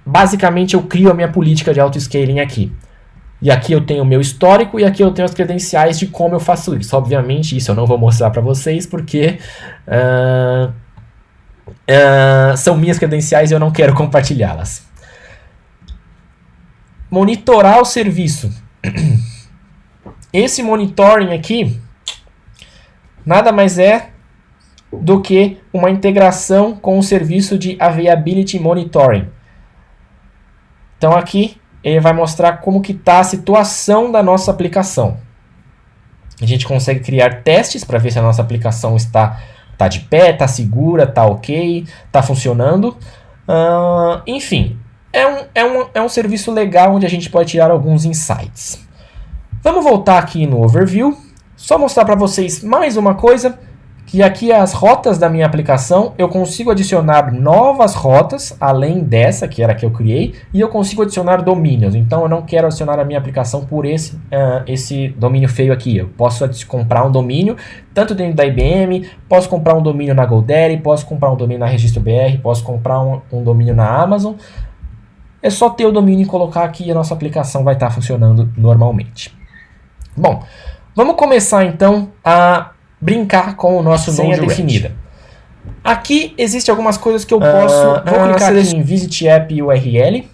Basicamente, eu crio a minha política de auto-scaling aqui. E aqui eu tenho o meu histórico e aqui eu tenho as credenciais de como eu faço isso. Obviamente, isso eu não vou mostrar para vocês porque são minhas credenciais e eu não quero compartilhá-las. Monitorar o serviço. Esse monitoring aqui nada mais é do que uma integração com o serviço de Availability Monitoring. Então aqui ele vai mostrar como que está a situação da nossa aplicação. A gente consegue criar testes para ver se a nossa aplicação está de pé, está segura, está ok, está funcionando. Enfim, é um serviço legal onde a gente pode tirar alguns insights. Vamos voltar aqui no Overview. Só mostrar para vocês mais uma coisa. Que aqui as rotas da minha aplicação, eu consigo adicionar novas rotas, além dessa, que era a que eu criei, e eu consigo adicionar domínios. Então eu não quero adicionar a minha aplicação por esse domínio feio aqui. Eu posso comprar um domínio, tanto dentro da IBM, posso comprar um domínio na GoDaddy, posso comprar um domínio na Registro BR, posso comprar um domínio na Amazon. É só ter o domínio e colocar aqui e a nossa aplicação vai estar funcionando normalmente. Bom, vamos começar então a brincar com o nosso senha definida. Aqui existem algumas coisas que eu posso... vou clicar aqui em Visit App URL.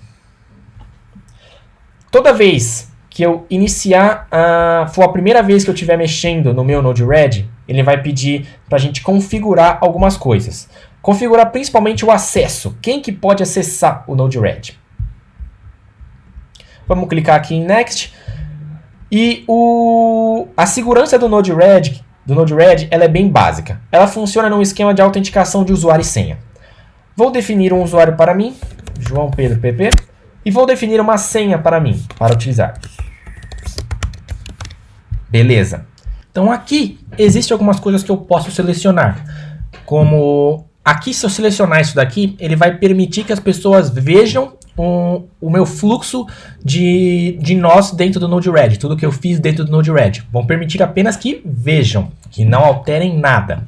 Toda vez que eu iniciar, for a primeira vez que eu estiver mexendo no meu Node-RED, ele vai pedir para a gente configurar algumas coisas. Configurar principalmente o acesso. Quem que pode acessar o Node-RED? Vamos clicar aqui em Next. E a segurança do Node-RED, ela é bem básica. Ela funciona num esquema de autenticação de usuário e senha. Vou definir um usuário para mim, João Pedro PP, e vou definir uma senha para mim, para utilizar. Beleza. Então aqui existem algumas coisas que eu posso selecionar. Como aqui, se eu selecionar isso daqui, ele vai permitir que as pessoas vejam o meu fluxo de nós dentro do Node-RED, tudo que eu fiz dentro do Node-RED. Vão permitir apenas que vejam, que não alterem nada.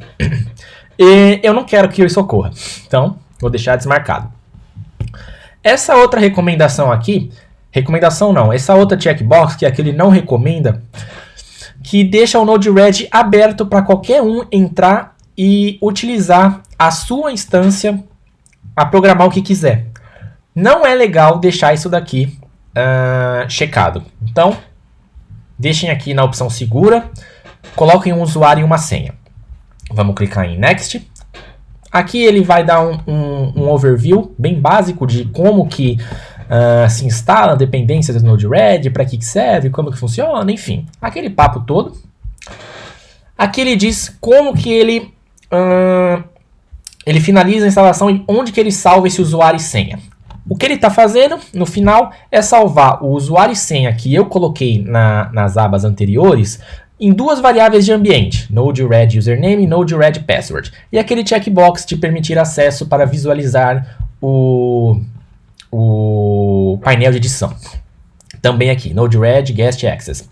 E eu não quero que isso ocorra, então vou deixar desmarcado. Essa outra recomendação aqui, essa outra checkbox, que é aquele não recomenda, que deixa o Node-RED aberto para qualquer um entrar e utilizar a sua instância a programar o que quiser. Não é legal deixar isso daqui checado. Então, deixem aqui na opção segura, coloquem um usuário e uma senha. Vamos clicar em Next. Aqui ele vai dar um overview bem básico de como que se instala a dependência do Node-RED, para que serve, como que funciona, enfim. Aquele papo todo. Aqui ele diz como que ele finaliza a instalação e onde que ele salva esse usuário e senha. O que ele está fazendo, no final, é salvar o usuário e senha que eu coloquei nas abas anteriores em duas variáveis de ambiente, Node-RED Username e Node-RED Password. E aquele checkbox de permitir acesso para visualizar o painel de edição. Também aqui, Node-RED Guest Access.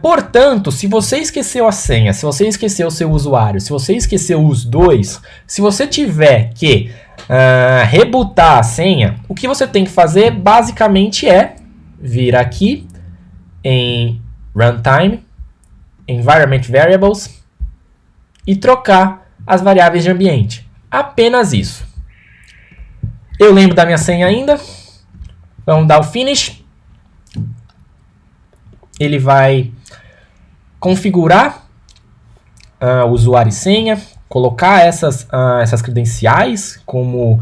Portanto, se você esqueceu a senha, se você esqueceu o seu usuário, se você esqueceu os dois, se você tiver que rebootar a senha, o que você tem que fazer basicamente é vir aqui em Runtime, Environment Variables e trocar as variáveis de ambiente. Apenas isso. Eu lembro da minha senha ainda. Vamos dar o Finish. Ele vai configurar o usuário e senha, colocar essas credenciais como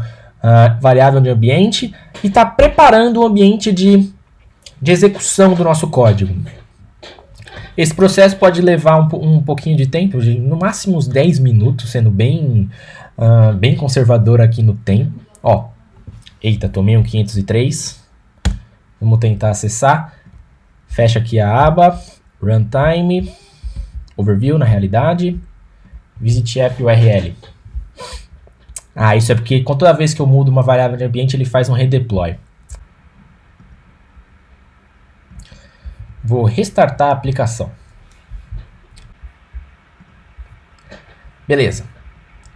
variável de ambiente e está preparando o ambiente de execução do nosso código. Esse processo pode levar um pouquinho de tempo, no máximo uns 10 minutos, sendo bem conservador aqui no tempo. Ó, eita, tomei um 503. Vamos tentar acessar. Fecha aqui a aba, Runtime, Overview na realidade, Visit App URL. Isso é porque toda vez que eu mudo uma variável de ambiente, ele faz um redeploy. Vou restartar a aplicação. Beleza.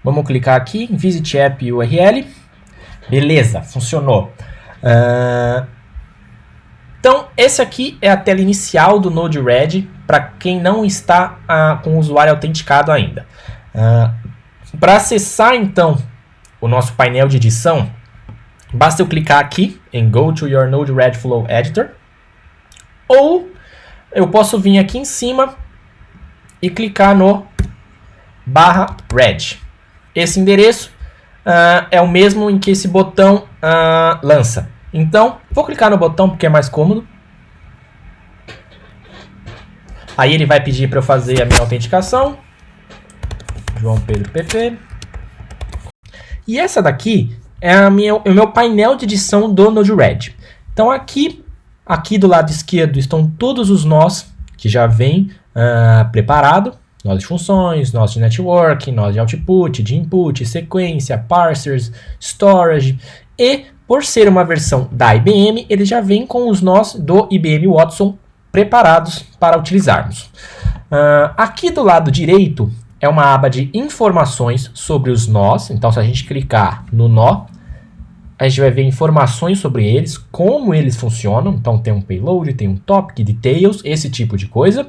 Vamos clicar aqui em Visit App URL. Beleza, funcionou. Então, esse aqui é a tela inicial do Node-RED para quem não está com o usuário autenticado ainda. Para acessar, então, o nosso painel de edição, basta eu clicar aqui em Go to your Node-RED Flow Editor. Ou eu posso vir aqui em cima e clicar no /red. Esse endereço é o mesmo em que esse botão lança. Então, vou clicar no botão porque é mais cômodo. Aí ele vai pedir para eu fazer a minha autenticação. João Pedro PP. E essa daqui é o meu painel de edição do Node-RED. Então aqui do lado esquerdo estão todos os nós que já vem preparado. Nós de funções, nós de network, nós de output, de input, sequência, parsers, storage. E por ser uma versão da IBM, ele já vem com os nós do IBM Watson preparados para utilizarmos. Aqui do lado direito é uma aba de informações sobre os nós. Então, se a gente clicar no nó, a gente vai ver informações sobre eles, como eles funcionam. Então, tem um payload, tem um topic, details, esse tipo de coisa.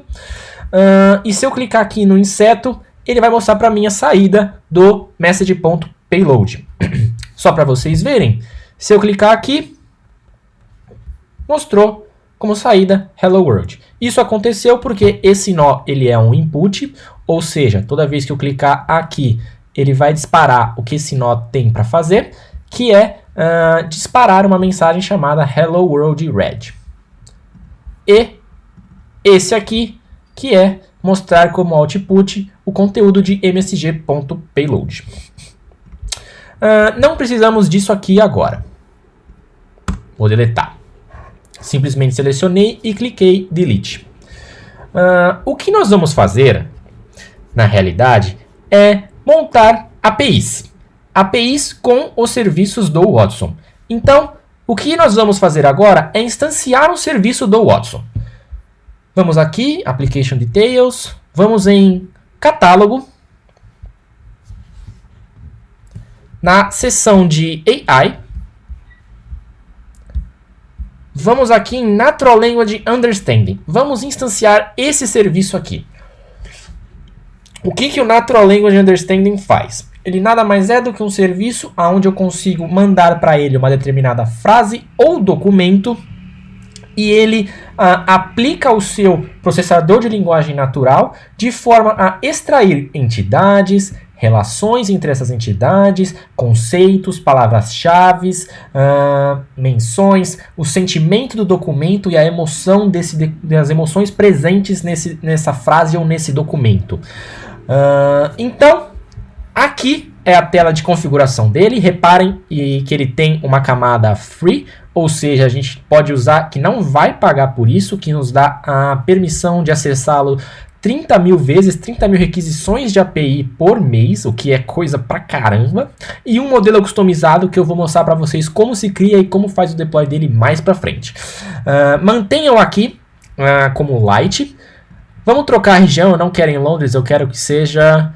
E se eu clicar aqui no inseto, ele vai mostrar para mim a saída do message.payload. Só para vocês verem, se eu clicar aqui, mostrou como saída Hello World. Isso aconteceu porque esse nó ele é um input, ou seja, toda vez que eu clicar aqui, ele vai disparar o que esse nó tem para fazer, que é disparar uma mensagem chamada Hello World Red. E esse aqui, que é mostrar como output o conteúdo de msg.payload. Não precisamos disso aqui agora. Vou deletar. Simplesmente selecionei e cliquei Delete. O que nós vamos fazer, na realidade, é montar APIs. APIs com os serviços do Watson. Então, o que nós vamos fazer agora é instanciar um serviço do Watson. Vamos aqui, Application Details, vamos em Catálogo. Na seção de AI, vamos aqui em Natural Language Understanding. Vamos instanciar esse serviço aqui. O que o Natural Language Understanding faz? Ele nada mais é do que um serviço onde eu consigo mandar para ele uma determinada frase ou documento e ele aplica o seu processador de linguagem natural de forma a extrair entidades, relações entre essas entidades, conceitos, palavras-chave, menções, o sentimento do documento e a emoção das emoções presentes nessa frase ou nesse documento. Então, aqui é a tela de configuração dele. Reparem que ele tem uma camada free, ou seja, a gente pode usar, que não vai pagar por isso, que nos dá a permissão de acessá-lo 30 mil vezes, 30 mil requisições de API por mês, o que é coisa pra caramba, e um modelo customizado que eu vou mostrar para vocês como se cria e como faz o deploy dele mais pra frente. Mantenham aqui como light. Vamos trocar a região, eu não quero em Londres, eu quero que seja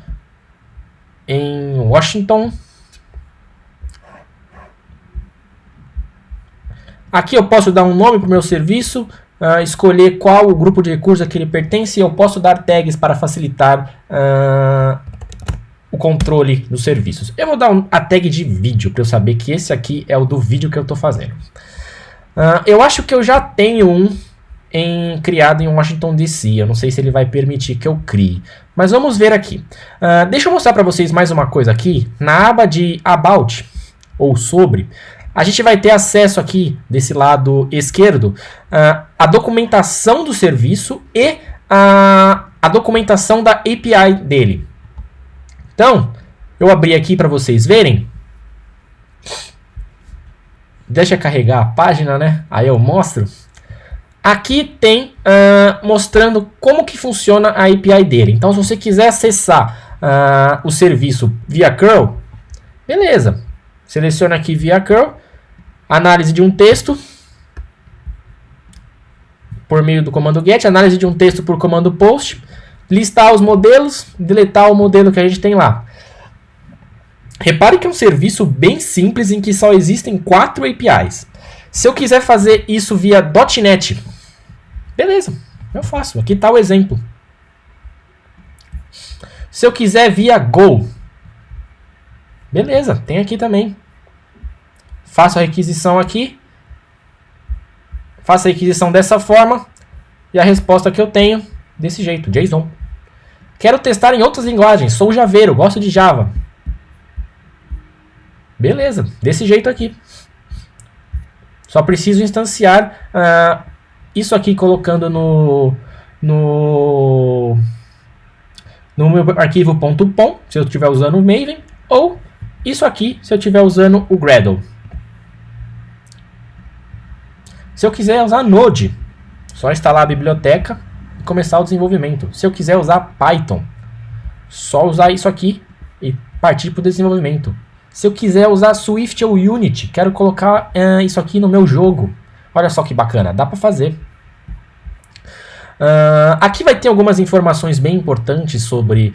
em Washington. Aqui eu posso dar um nome para o meu serviço, escolher qual o grupo de recursos a que ele pertence, e eu posso dar tags para facilitar o controle dos serviços. Eu vou dar a tag de vídeo para eu saber que esse aqui é o do vídeo que eu estou fazendo. Eu acho que eu já tenho um criado em Washington DC. Eu não sei se ele vai permitir que eu crie, mas vamos ver aqui. Deixa eu mostrar para vocês mais uma coisa aqui. Na aba de About, ou Sobre, a gente vai ter acesso aqui, desse lado esquerdo, a documentação do serviço e a documentação da API dele. Então, eu abri aqui para vocês verem. Deixa eu carregar a página, né? Aí eu mostro. Aqui tem mostrando como que funciona a API dele. Então, se você quiser acessar o serviço via curl, beleza. Seleciona aqui via curl, análise de um texto por meio do comando get, análise de um texto por comando post, listar os modelos, deletar o modelo que a gente tem lá. Repare que é um serviço bem simples em que só existem 4 APIs. Se eu quiser fazer isso via .NET, beleza, eu faço. Aqui está o exemplo. Se eu quiser via Go, beleza, tem aqui também. Faço a requisição aqui. Faço a requisição dessa forma. E a resposta que eu tenho, desse jeito, JSON. Quero testar em outras linguagens. Sou javeiro, gosto de Java. Beleza, desse jeito aqui. Só preciso instanciar isso aqui colocando no meu arquivo .pom, se eu estiver usando o Maven, ou isso aqui, se eu estiver usando o Gradle. Se eu quiser usar Node, só instalar a biblioteca e começar o desenvolvimento. Se eu quiser usar Python, só usar isso aqui e partir para o desenvolvimento. Se eu quiser usar Swift ou Unity, quero colocar isso aqui no meu jogo. Olha só que bacana, dá para fazer. Aqui vai ter algumas informações bem importantes sobre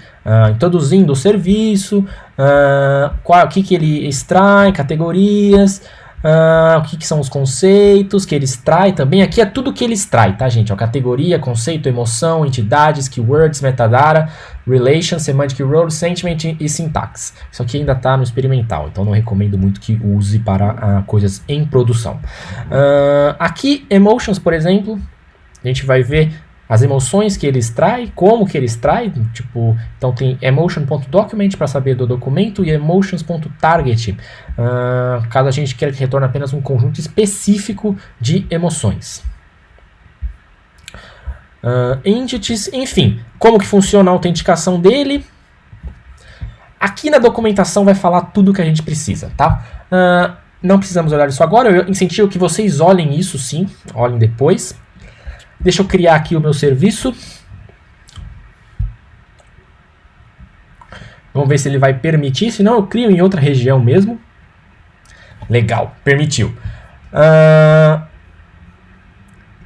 introduzindo o serviço, o que ele extrai, categorias, O que são os conceitos que ele extrai também? Aqui é tudo que ele extrai, tá, gente? Ó, categoria, conceito, emoção, entidades, keywords, metadata, relation, semantic role, sentiment e sintaxe. Isso aqui ainda está no experimental, então não recomendo muito que use para coisas em produção. Aqui, emotions, por exemplo, a gente vai ver as emoções que ele extrai, como que ele extrai, tipo, então tem emotion.document para saber do documento e emotions.target, caso a gente queira que retorne apenas um conjunto específico de emoções. Entities, enfim, como que funciona a autenticação dele. Aqui na documentação vai falar tudo que a gente precisa, tá? Não precisamos olhar isso agora, eu incentivo que vocês olhem isso sim, olhem depois. Deixa eu criar aqui o meu serviço. Vamos ver se ele vai permitir. Se não, eu crio em outra região mesmo. Legal, permitiu.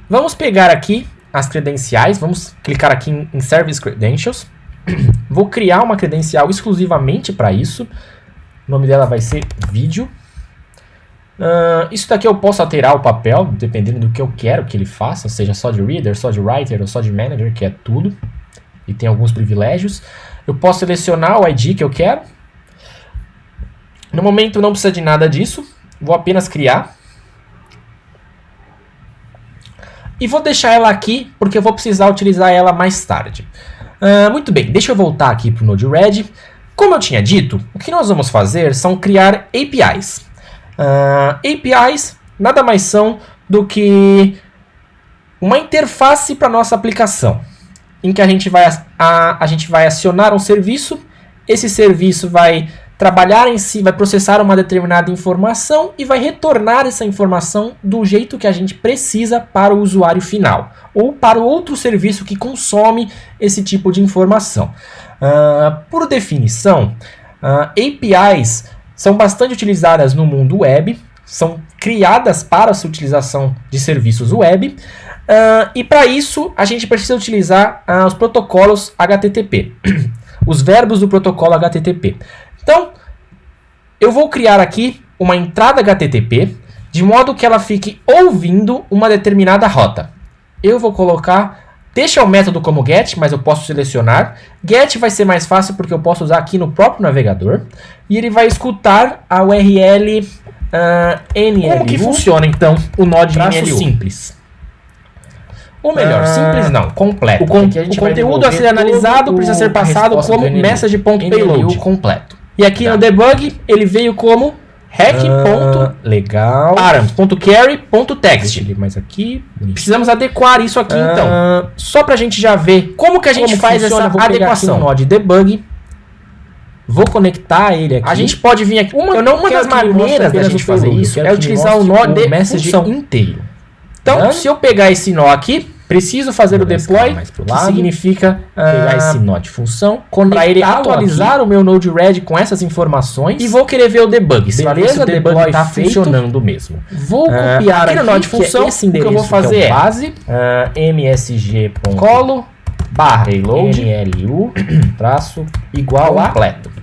Vamos pegar aqui as credenciais. Vamos clicar aqui em Service Credentials. Vou criar uma credencial exclusivamente para isso. O nome dela vai ser Vídeo. Isso daqui eu posso alterar o papel, dependendo do que eu quero que ele faça, seja só de Reader, só de Writer ou só de Manager, que é tudo. E tem alguns privilégios. Eu posso selecionar o ID que eu quero. No momento não precisa de nada disso. Vou apenas criar. E vou deixar ela aqui, porque eu vou precisar utilizar ela mais tarde. Muito bem, deixa eu voltar aqui para o Node-RED. Como eu tinha dito, o que nós vamos fazer são criar APIs. APIs nada mais são do que uma interface para nossa aplicação, em que a gente vai acionar um serviço, esse serviço vai trabalhar em si, vai processar uma determinada informação e vai retornar essa informação do jeito que a gente precisa para o usuário final, ou para o outro serviço que consome esse tipo de informação. Por definição, APIs são bastante utilizadas no mundo web, são criadas para a utilização de serviços web, e para isso a gente precisa utilizar os protocolos HTTP, os verbos do protocolo HTTP. Então, eu vou criar aqui uma entrada HTTP, de modo que ela fique ouvindo uma determinada rota. Eu vou colocar... Deixa o método como get, mas eu posso selecionar. Get vai ser mais fácil porque eu posso usar aqui no próprio navegador. E ele vai escutar a URL NLU. Como que funciona então o Node NLU? Simples. Ou melhor, simples não, completo. O conteúdo a ser analisado precisa ser passado como message.payload completo. E aqui no debug ele veio como legal. Params.carry.text. Mais aqui. Precisamos adequar isso aqui então. Só pra gente já ver como que a gente faz essa adequação. Node debug. Vou conectar ele aqui. A gente pode vir aqui. Uma das maneiras da gente fazer isso é utilizar o nó de message inteiro. Então, se eu pegar esse nó aqui, preciso fazer o deploy, que significa pegar esse nó de função, para ele atualizar o meu Node-RED com essas informações, e vou querer ver o debug. Se beleza, o debug está funcionando mesmo. Vou copiar aqui no nó de função, esse endereço que eu vou fazer é base, msg.colo /payload NLU igual a completo.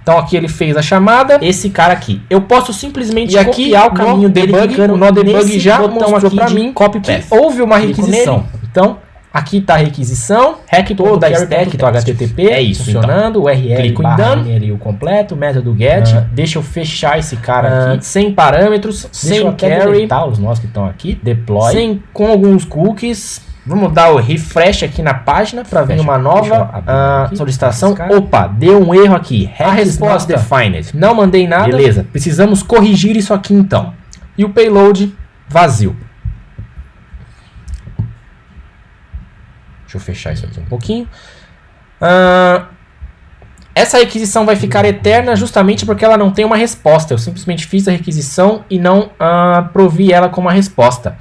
Então aqui ele fez a chamada, esse cara aqui. Eu posso simplesmente copiar o caminho dele, clicando no debug já mostrou para mim copy path. Houve uma requisição. Então aqui está a requisição, toda a stack do HTTP é isso, funcionando, então. URL clico em done, o completo, método get. Deixa eu fechar esse cara aqui, sem parâmetros, sem carry, os nós que estão aqui, deploy, com alguns cookies. Vamos dar o refresh aqui na página para vir uma nova solicitação. Opa, deu um erro aqui. A resposta defined. Não mandei nada. Beleza, precisamos corrigir isso aqui então. E o payload vazio. Deixa eu fechar isso aqui um pouquinho. Essa requisição vai ficar eterna justamente porque ela não tem uma resposta. Eu simplesmente fiz a requisição e não provi ela com uma resposta.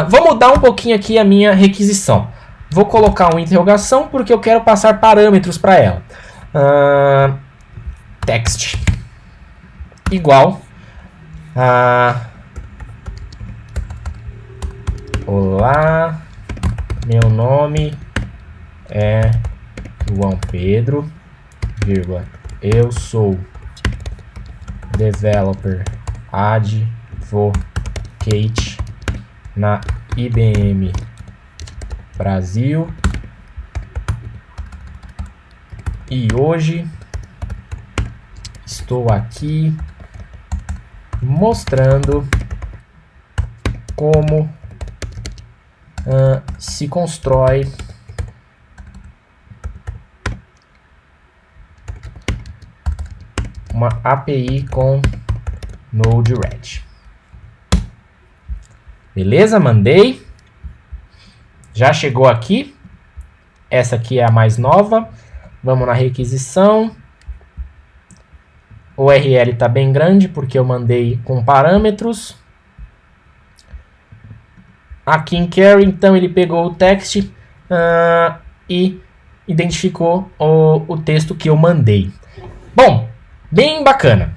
Vou mudar um pouquinho aqui a minha requisição. Vou colocar uma interrogação porque eu quero passar parâmetros para ela. Text igual olá, meu nome é João Pedro, vírgula, eu sou developer Advocate na IBM Brasil. E hoje estou aqui mostrando como se constrói uma API com Node-RED. Beleza? Mandei. Já chegou aqui. Essa aqui é a mais nova. Vamos na requisição. O URL está bem grande porque eu mandei com parâmetros. Aqui em Carry, então, ele pegou o text e identificou o texto que eu mandei. Bom, bem bacana.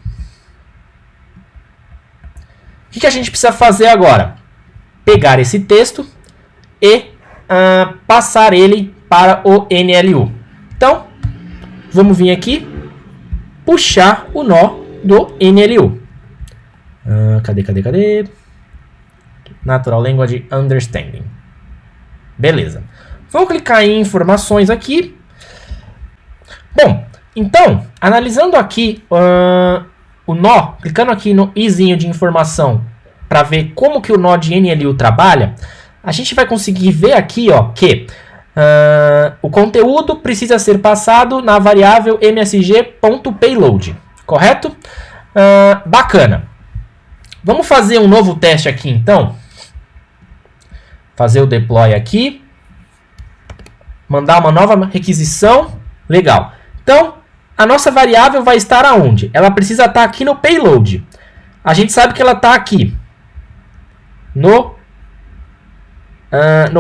O que a gente precisa fazer agora? Pegar esse texto e passar ele para o NLU. Então, vamos vir aqui, puxar o nó do NLU. Cadê? Natural Language Understanding. Beleza. Vamos clicar em informações aqui. Bom, então, analisando aqui o nó, clicando aqui no izinho de informação para ver como que o nó de NLU trabalha, a gente vai conseguir ver aqui que o conteúdo precisa ser passado na variável msg.payload, correto? Bacana. Vamos fazer um novo teste aqui, então. Fazer o deploy aqui. Mandar uma nova requisição. Legal. Então, a nossa variável vai estar aonde? Ela precisa estar aqui no payload. A gente sabe que ela está aqui. No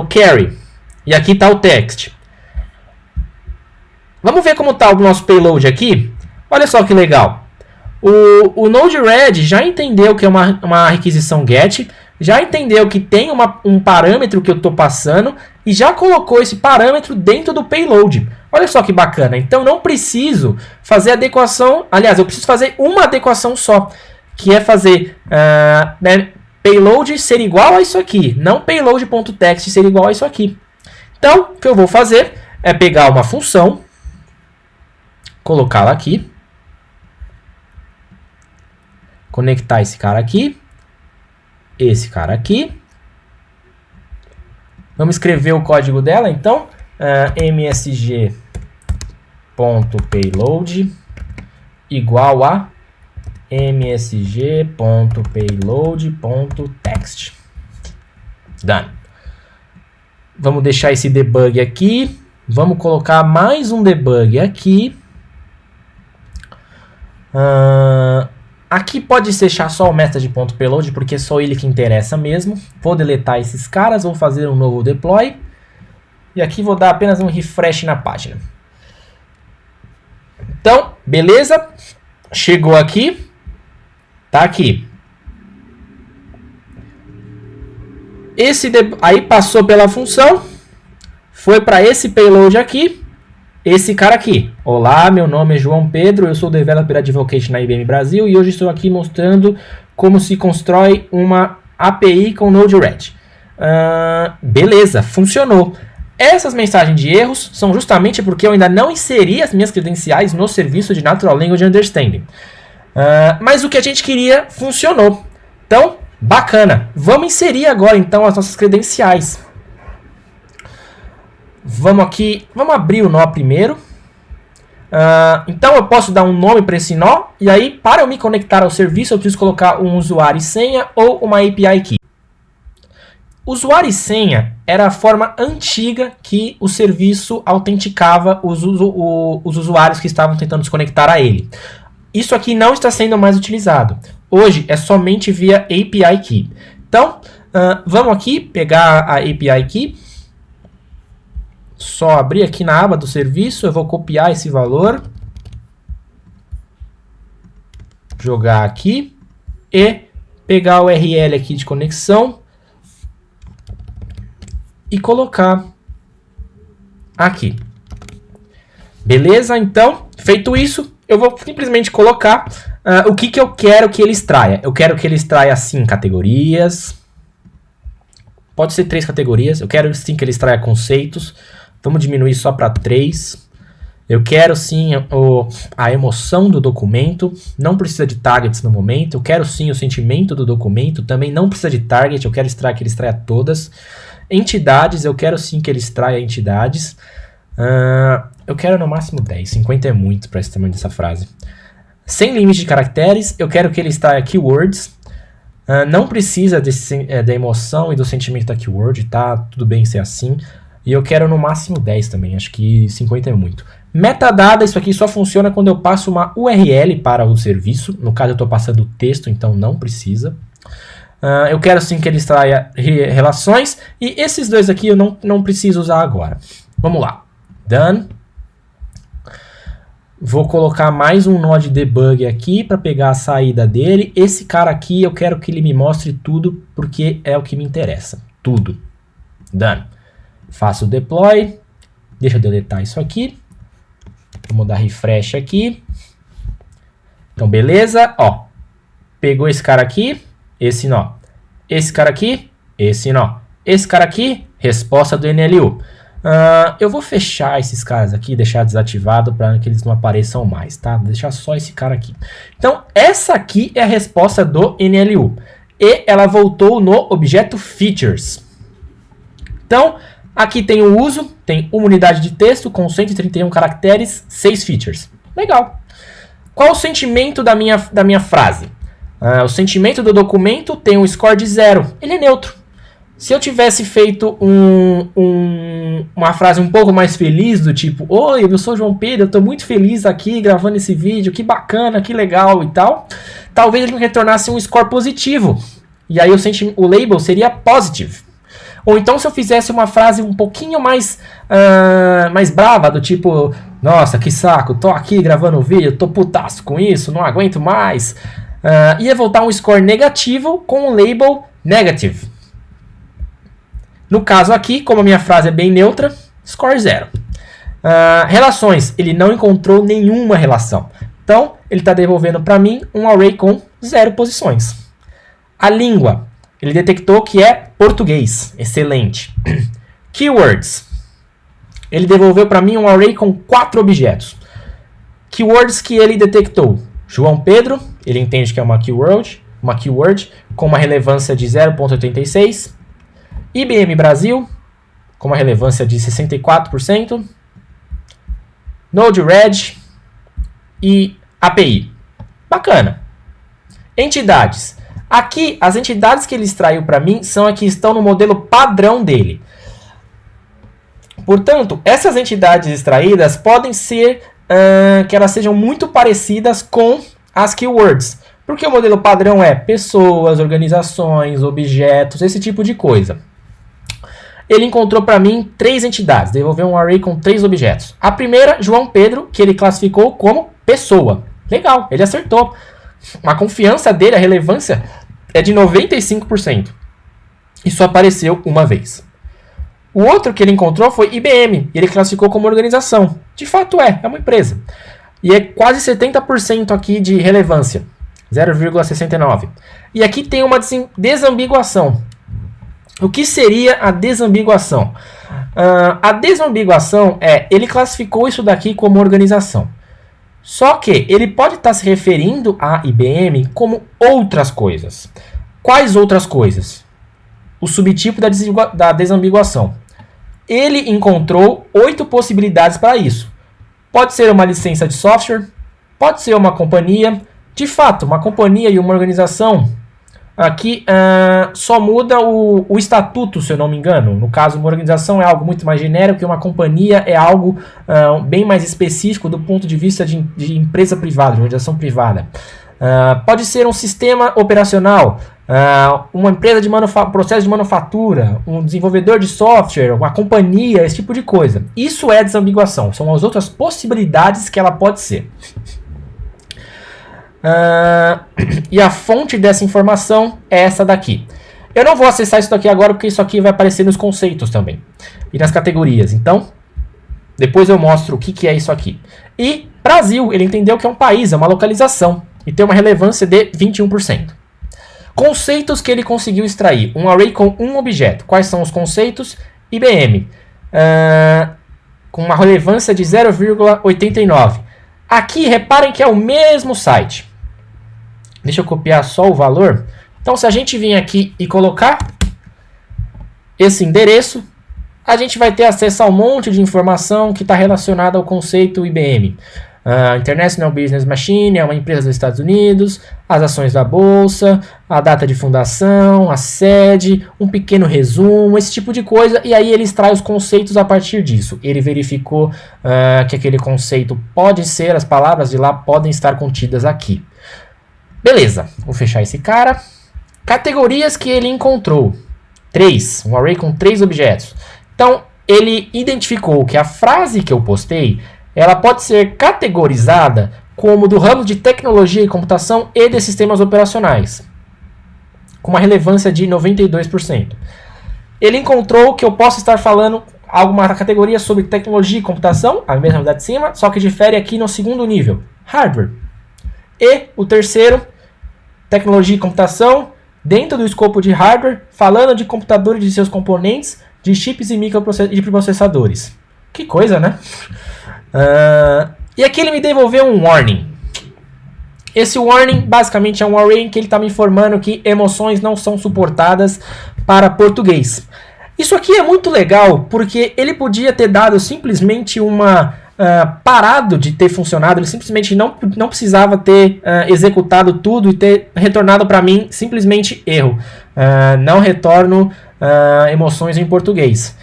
carry. E aqui está o text. Vamos ver como está o nosso payload aqui. Olha só que legal. O Node-RED já entendeu que é uma requisição GET, já entendeu que tem um parâmetro que eu estou passando e já colocou esse parâmetro dentro do payload. Olha só que bacana. Então não preciso fazer adequação. Aliás, eu preciso fazer uma adequação só, que é fazer payload ser igual a isso aqui, não payload.text ser igual a isso aqui. Então, o que eu vou fazer é pegar uma função, colocá-la aqui, conectar esse cara aqui, esse cara aqui. Vamos escrever o código dela, então, msg.payload igual a msg.payload.text. Done. Vamos deixar esse debug aqui. Vamos colocar mais um debug aqui. Aqui pode deixar só o message.payload, porque é só ele que interessa mesmo. Vou deletar esses caras, vou fazer um novo deploy. E aqui vou dar apenas um refresh na página. Então, beleza. Chegou aqui. Tá aqui. Aí passou pela função. Foi para esse payload aqui. Esse cara aqui. Olá, meu nome é João Pedro, eu sou Developer Advocate na IBM Brasil e hoje estou aqui mostrando como se constrói uma API com Node-RED. Beleza, funcionou. Essas mensagens de erros são justamente porque eu ainda não inseri as minhas credenciais no serviço de Natural Language Understanding. Mas o que a gente queria funcionou. Então, bacana. Vamos inserir agora então as nossas credenciais. Vamos aqui, vamos abrir o nó primeiro. Então eu posso dar um nome para esse nó. E aí, para eu me conectar ao serviço, eu preciso colocar um usuário e senha ou uma API Key. Usuário e senha era a forma antiga que o serviço autenticava os usuários que estavam tentando se conectar a ele. Isso aqui não está sendo mais utilizado. Hoje é somente via API Key. Então, vamos aqui pegar a API Key. Só abrir aqui na aba do serviço, eu vou copiar esse valor, jogar aqui e pegar o URL aqui de conexão e colocar aqui. Beleza? Então, feito isso, eu vou simplesmente colocar O que eu quero que ele extraia? Eu quero que ele extraia, sim, categorias. Pode ser 3 categorias. Eu quero, sim, que ele extraia conceitos. Vamos diminuir só para 3. Eu quero, sim, a emoção do documento. Não precisa de targets no momento. Eu quero, sim, o sentimento do documento. Também não precisa de target. Eu quero extrair que ele extraia todas. Entidades. Eu quero, sim, que ele extraia entidades. Eu quero no máximo 10. 50 é muito para esse tamanho dessa frase. Sem limite de caracteres, eu quero que ele extraia keywords. Não precisa da emoção e do sentimento da keyword, tá? Tudo bem ser assim. E eu quero no máximo 10 também, acho que 50 é muito. Metadata, isso aqui só funciona quando eu passo uma URL para o serviço. No caso eu estou passando o texto, então não precisa. Eu quero sim que ele extraia relações. E esses dois aqui eu não preciso usar agora. Vamos lá. Done. Vou colocar mais um nó de debug aqui para pegar a saída dele. Esse cara aqui eu quero que ele me mostre tudo porque é o que me interessa. Tudo. Done. Faço o deploy. Deixa eu deletar isso aqui. Vamos dar refresh aqui. Então beleza. Ó, pegou esse cara aqui. Esse nó. Esse cara aqui. Esse nó. Esse cara aqui. Resposta do NLU. Eu vou fechar esses caras aqui, deixar desativado para que eles não apareçam mais, tá? Vou deixar só esse cara aqui. Então, essa aqui é a resposta do NLU. E ela voltou no objeto features. Então, aqui tem o uso, tem uma unidade de texto com 131 caracteres, 6 features. Legal. Qual o sentimento da minha frase? O sentimento do documento tem um score de 0. Ele é neutro. Se eu tivesse feito uma frase um pouco mais feliz, do tipo: oi, eu sou João Pedro, eu estou muito feliz aqui gravando esse vídeo, que bacana, que legal e tal, talvez ele me retornasse um score positivo. E aí o label seria positive. Ou então se eu fizesse uma frase um pouquinho mais brava, do tipo: nossa, que saco, tô aqui gravando o vídeo, tô putaço com isso, não aguento mais. Ia voltar um score negativo com o label negative. No caso aqui, como a minha frase é bem neutra, score 0. Relações, ele não encontrou nenhuma relação. Então, ele está devolvendo para mim um array com 0 posições. A língua, ele detectou que é português. Excelente. Keywords, ele devolveu para mim um array com 4 objetos. Keywords que ele detectou: João Pedro, ele entende que é uma keyword com uma relevância de 0.86. IBM Brasil, com uma relevância de 64%. Node-RED e API. Bacana. Entidades. Aqui, as entidades que ele extraiu para mim são as que estão no modelo padrão dele. Portanto, essas entidades extraídas podem ser que elas sejam muito parecidas com as keywords. Porque o modelo padrão é pessoas, organizações, objetos, esse tipo de coisa. Ele encontrou para mim 3 entidades, devolveu um array com 3 objetos. A primeira, João Pedro, que ele classificou como pessoa. Legal, ele acertou. A confiança dele, a relevância, é de 95%. Isso apareceu uma vez. O outro que ele encontrou foi IBM, e ele classificou como organização. De fato é uma empresa. E é quase 70% aqui de relevância, 0,69. E aqui tem uma desambiguação. O que seria a desambiguação? A desambiguação ele classificou isso daqui como organização. Só que ele pode estar se referindo a IBM como outras coisas. Quais outras coisas? O subtipo da desambiguação. Ele encontrou 8 possibilidades para isso. Pode ser uma licença de software, pode ser uma companhia. De fato, uma companhia e uma organização, aqui só muda o estatuto, se eu não me engano. No caso, uma organização é algo muito mais genérico e uma companhia é algo bem mais específico do ponto de vista de empresa privada, de organização privada. Pode ser um sistema operacional, uma empresa de processo de manufatura, um desenvolvedor de software, uma companhia, esse tipo de coisa. Isso é desambiguação, são as outras possibilidades que ela pode ser. E a fonte dessa informação é essa daqui. Eu não vou acessar isso daqui agora porque isso aqui vai aparecer nos conceitos também e nas categorias. Então, depois eu mostro o que é isso aqui. E Brasil, ele entendeu que é um país, é uma localização. e tem uma relevância de 21%. Conceitos que ele conseguiu extrair. Um array com um objeto. Quais são os conceitos? IBM. Com uma relevância de 0,89. Aqui, reparem que é o mesmo site. Deixa eu copiar só o valor. Então, se a gente vir aqui e colocar esse endereço, a gente vai ter acesso a um monte de informação que está relacionada ao conceito IBM. International Business Machine é uma empresa dos Estados Unidos, as ações da bolsa, a data de fundação, a sede, um pequeno resumo, esse tipo de coisa, e aí ele extrai os conceitos a partir disso. Ele verificou que aquele conceito pode ser, as palavras de lá podem estar contidas aqui. Beleza, vou fechar esse cara. Categorias que ele encontrou. 3, um array com 3 objetos. Então, ele identificou que a frase que eu postei, ela pode ser categorizada como do ramo de tecnologia e computação e de sistemas operacionais, com uma relevância de 92%. Ele encontrou que eu posso estar falando alguma categoria sobre tecnologia e computação, a mesma da de cima, só que difere aqui no segundo nível, hardware. E o terceiro, tecnologia e computação, dentro do escopo de hardware, falando de computadores e de seus componentes, de chips e microprocessadores. Que coisa, né? E aqui ele me devolveu um warning. Esse warning basicamente é um array em que ele está me informando que emoções não são suportadas para português. Isso aqui é muito legal porque ele podia ter dado simplesmente uma parado de ter funcionado, ele simplesmente não precisava ter executado tudo e ter retornado para mim simplesmente erro. Não retorno emoções em português.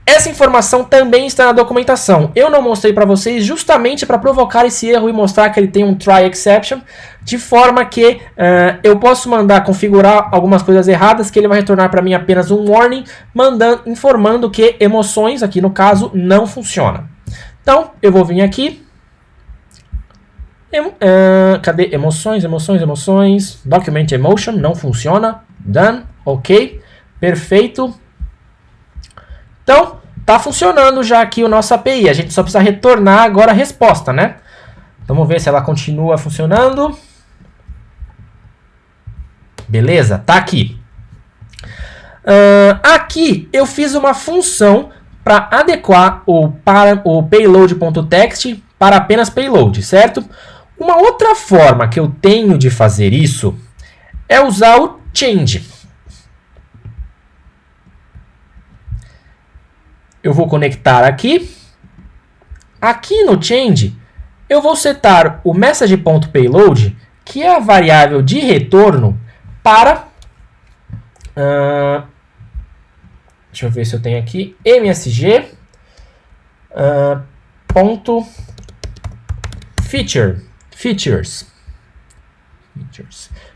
Essa informação também está na documentação. Eu não mostrei para vocês justamente para provocar esse erro e mostrar que ele tem um try exception, de forma que eu posso mandar configurar algumas coisas erradas, que ele vai retornar para mim apenas um warning, informando que emoções, aqui no caso, não funciona. Então, eu vou vir aqui. Cadê? Emoções. Document emotion, não funciona. Done. Ok. Perfeito. Então, tá funcionando já aqui o nosso API. A gente só precisa retornar agora a resposta, né? Vamos ver se ela continua funcionando. Beleza, tá aqui. Aqui eu fiz uma função para adequar o payload.txt para apenas payload, certo? Uma outra forma que eu tenho de fazer isso é usar o change. Eu vou conectar aqui. Aqui no change, eu vou setar o message.payload, que é a variável de retorno para... deixa eu ver se eu tenho aqui. msg ponto features,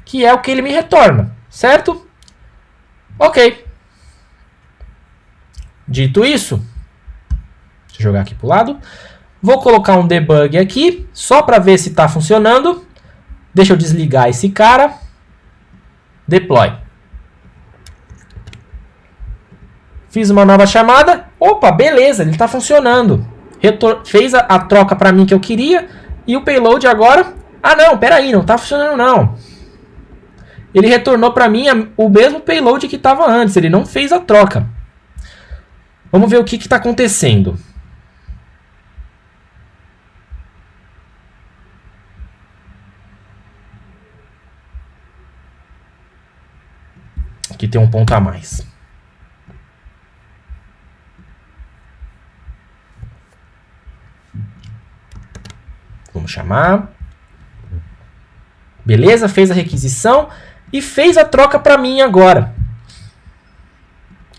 que é o que ele me retorna, certo? Ok. Dito isso, deixa eu jogar aqui para o lado. Vou colocar um debug aqui, só para ver se está funcionando. Deixa eu desligar esse cara. Deploy. Fiz uma nova chamada. Opa, beleza, ele está funcionando. Fez a troca para mim que eu queria. E o payload agora... Ah, não, peraí, não está funcionando não. Ele retornou para mim o mesmo payload que estava antes. Ele não fez a troca. Vamos ver o que está acontecendo. Aqui tem um ponto a mais. Vamos chamar. Beleza, fez a requisição e fez a troca para mim agora.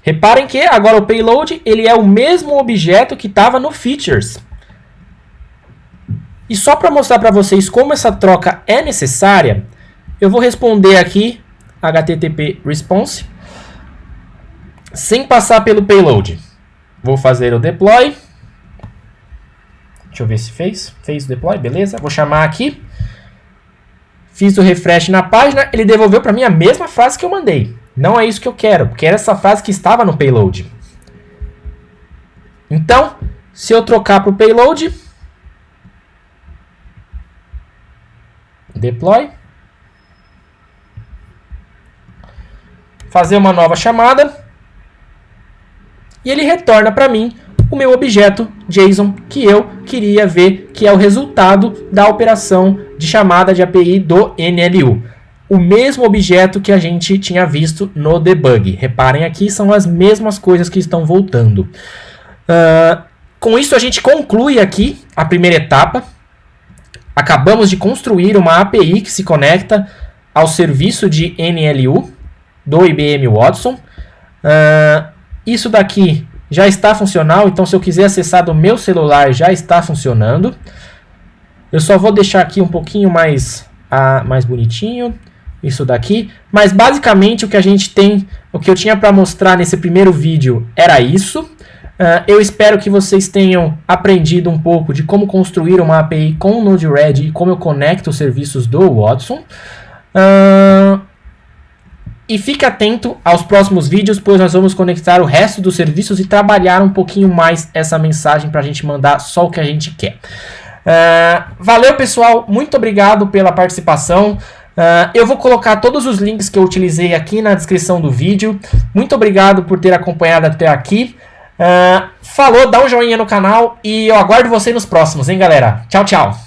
Reparem que agora o payload ele é o mesmo objeto que estava no features. E só para mostrar para vocês como essa troca é necessária, eu vou responder aqui HTTP response sem passar pelo payload. Vou fazer o deploy. Deixa eu ver se fez. Fez o deploy, beleza. Vou chamar aqui. Fiz o refresh na página. Ele devolveu para mim a mesma frase que eu mandei. Não é isso que eu quero. Quero essa frase que estava no payload. Então, se eu trocar para o payload, deploy. Fazer uma nova chamada. E ele retorna para mim o meu objeto JSON que eu queria ver, que é o resultado da operação de chamada de API do NLU. O mesmo objeto que a gente tinha visto no debug. Reparem aqui, são as mesmas coisas que estão voltando. Com isso a gente conclui aqui a primeira etapa. Acabamos de construir uma API que se conecta ao serviço de NLU do IBM Watson. Isso daqui já está funcional, então se eu quiser acessar do meu celular já está funcionando. Eu só vou deixar aqui um pouquinho mais bonitinho, isso daqui. Mas basicamente o que a gente tem, o que eu tinha para mostrar nesse primeiro vídeo era isso. Eu espero que vocês tenham aprendido um pouco de como construir uma API com o Node-RED e como eu conecto os serviços do Watson. E fique atento aos próximos vídeos, pois nós vamos conectar o resto dos serviços e trabalhar um pouquinho mais essa mensagem para a gente mandar só o que a gente quer. Valeu, pessoal. Muito obrigado pela participação. Eu vou colocar todos os links que eu utilizei aqui na descrição do vídeo. Muito obrigado por ter acompanhado até aqui. Falou, dá um joinha no canal e eu aguardo você nos próximos, hein, galera? Tchau, tchau.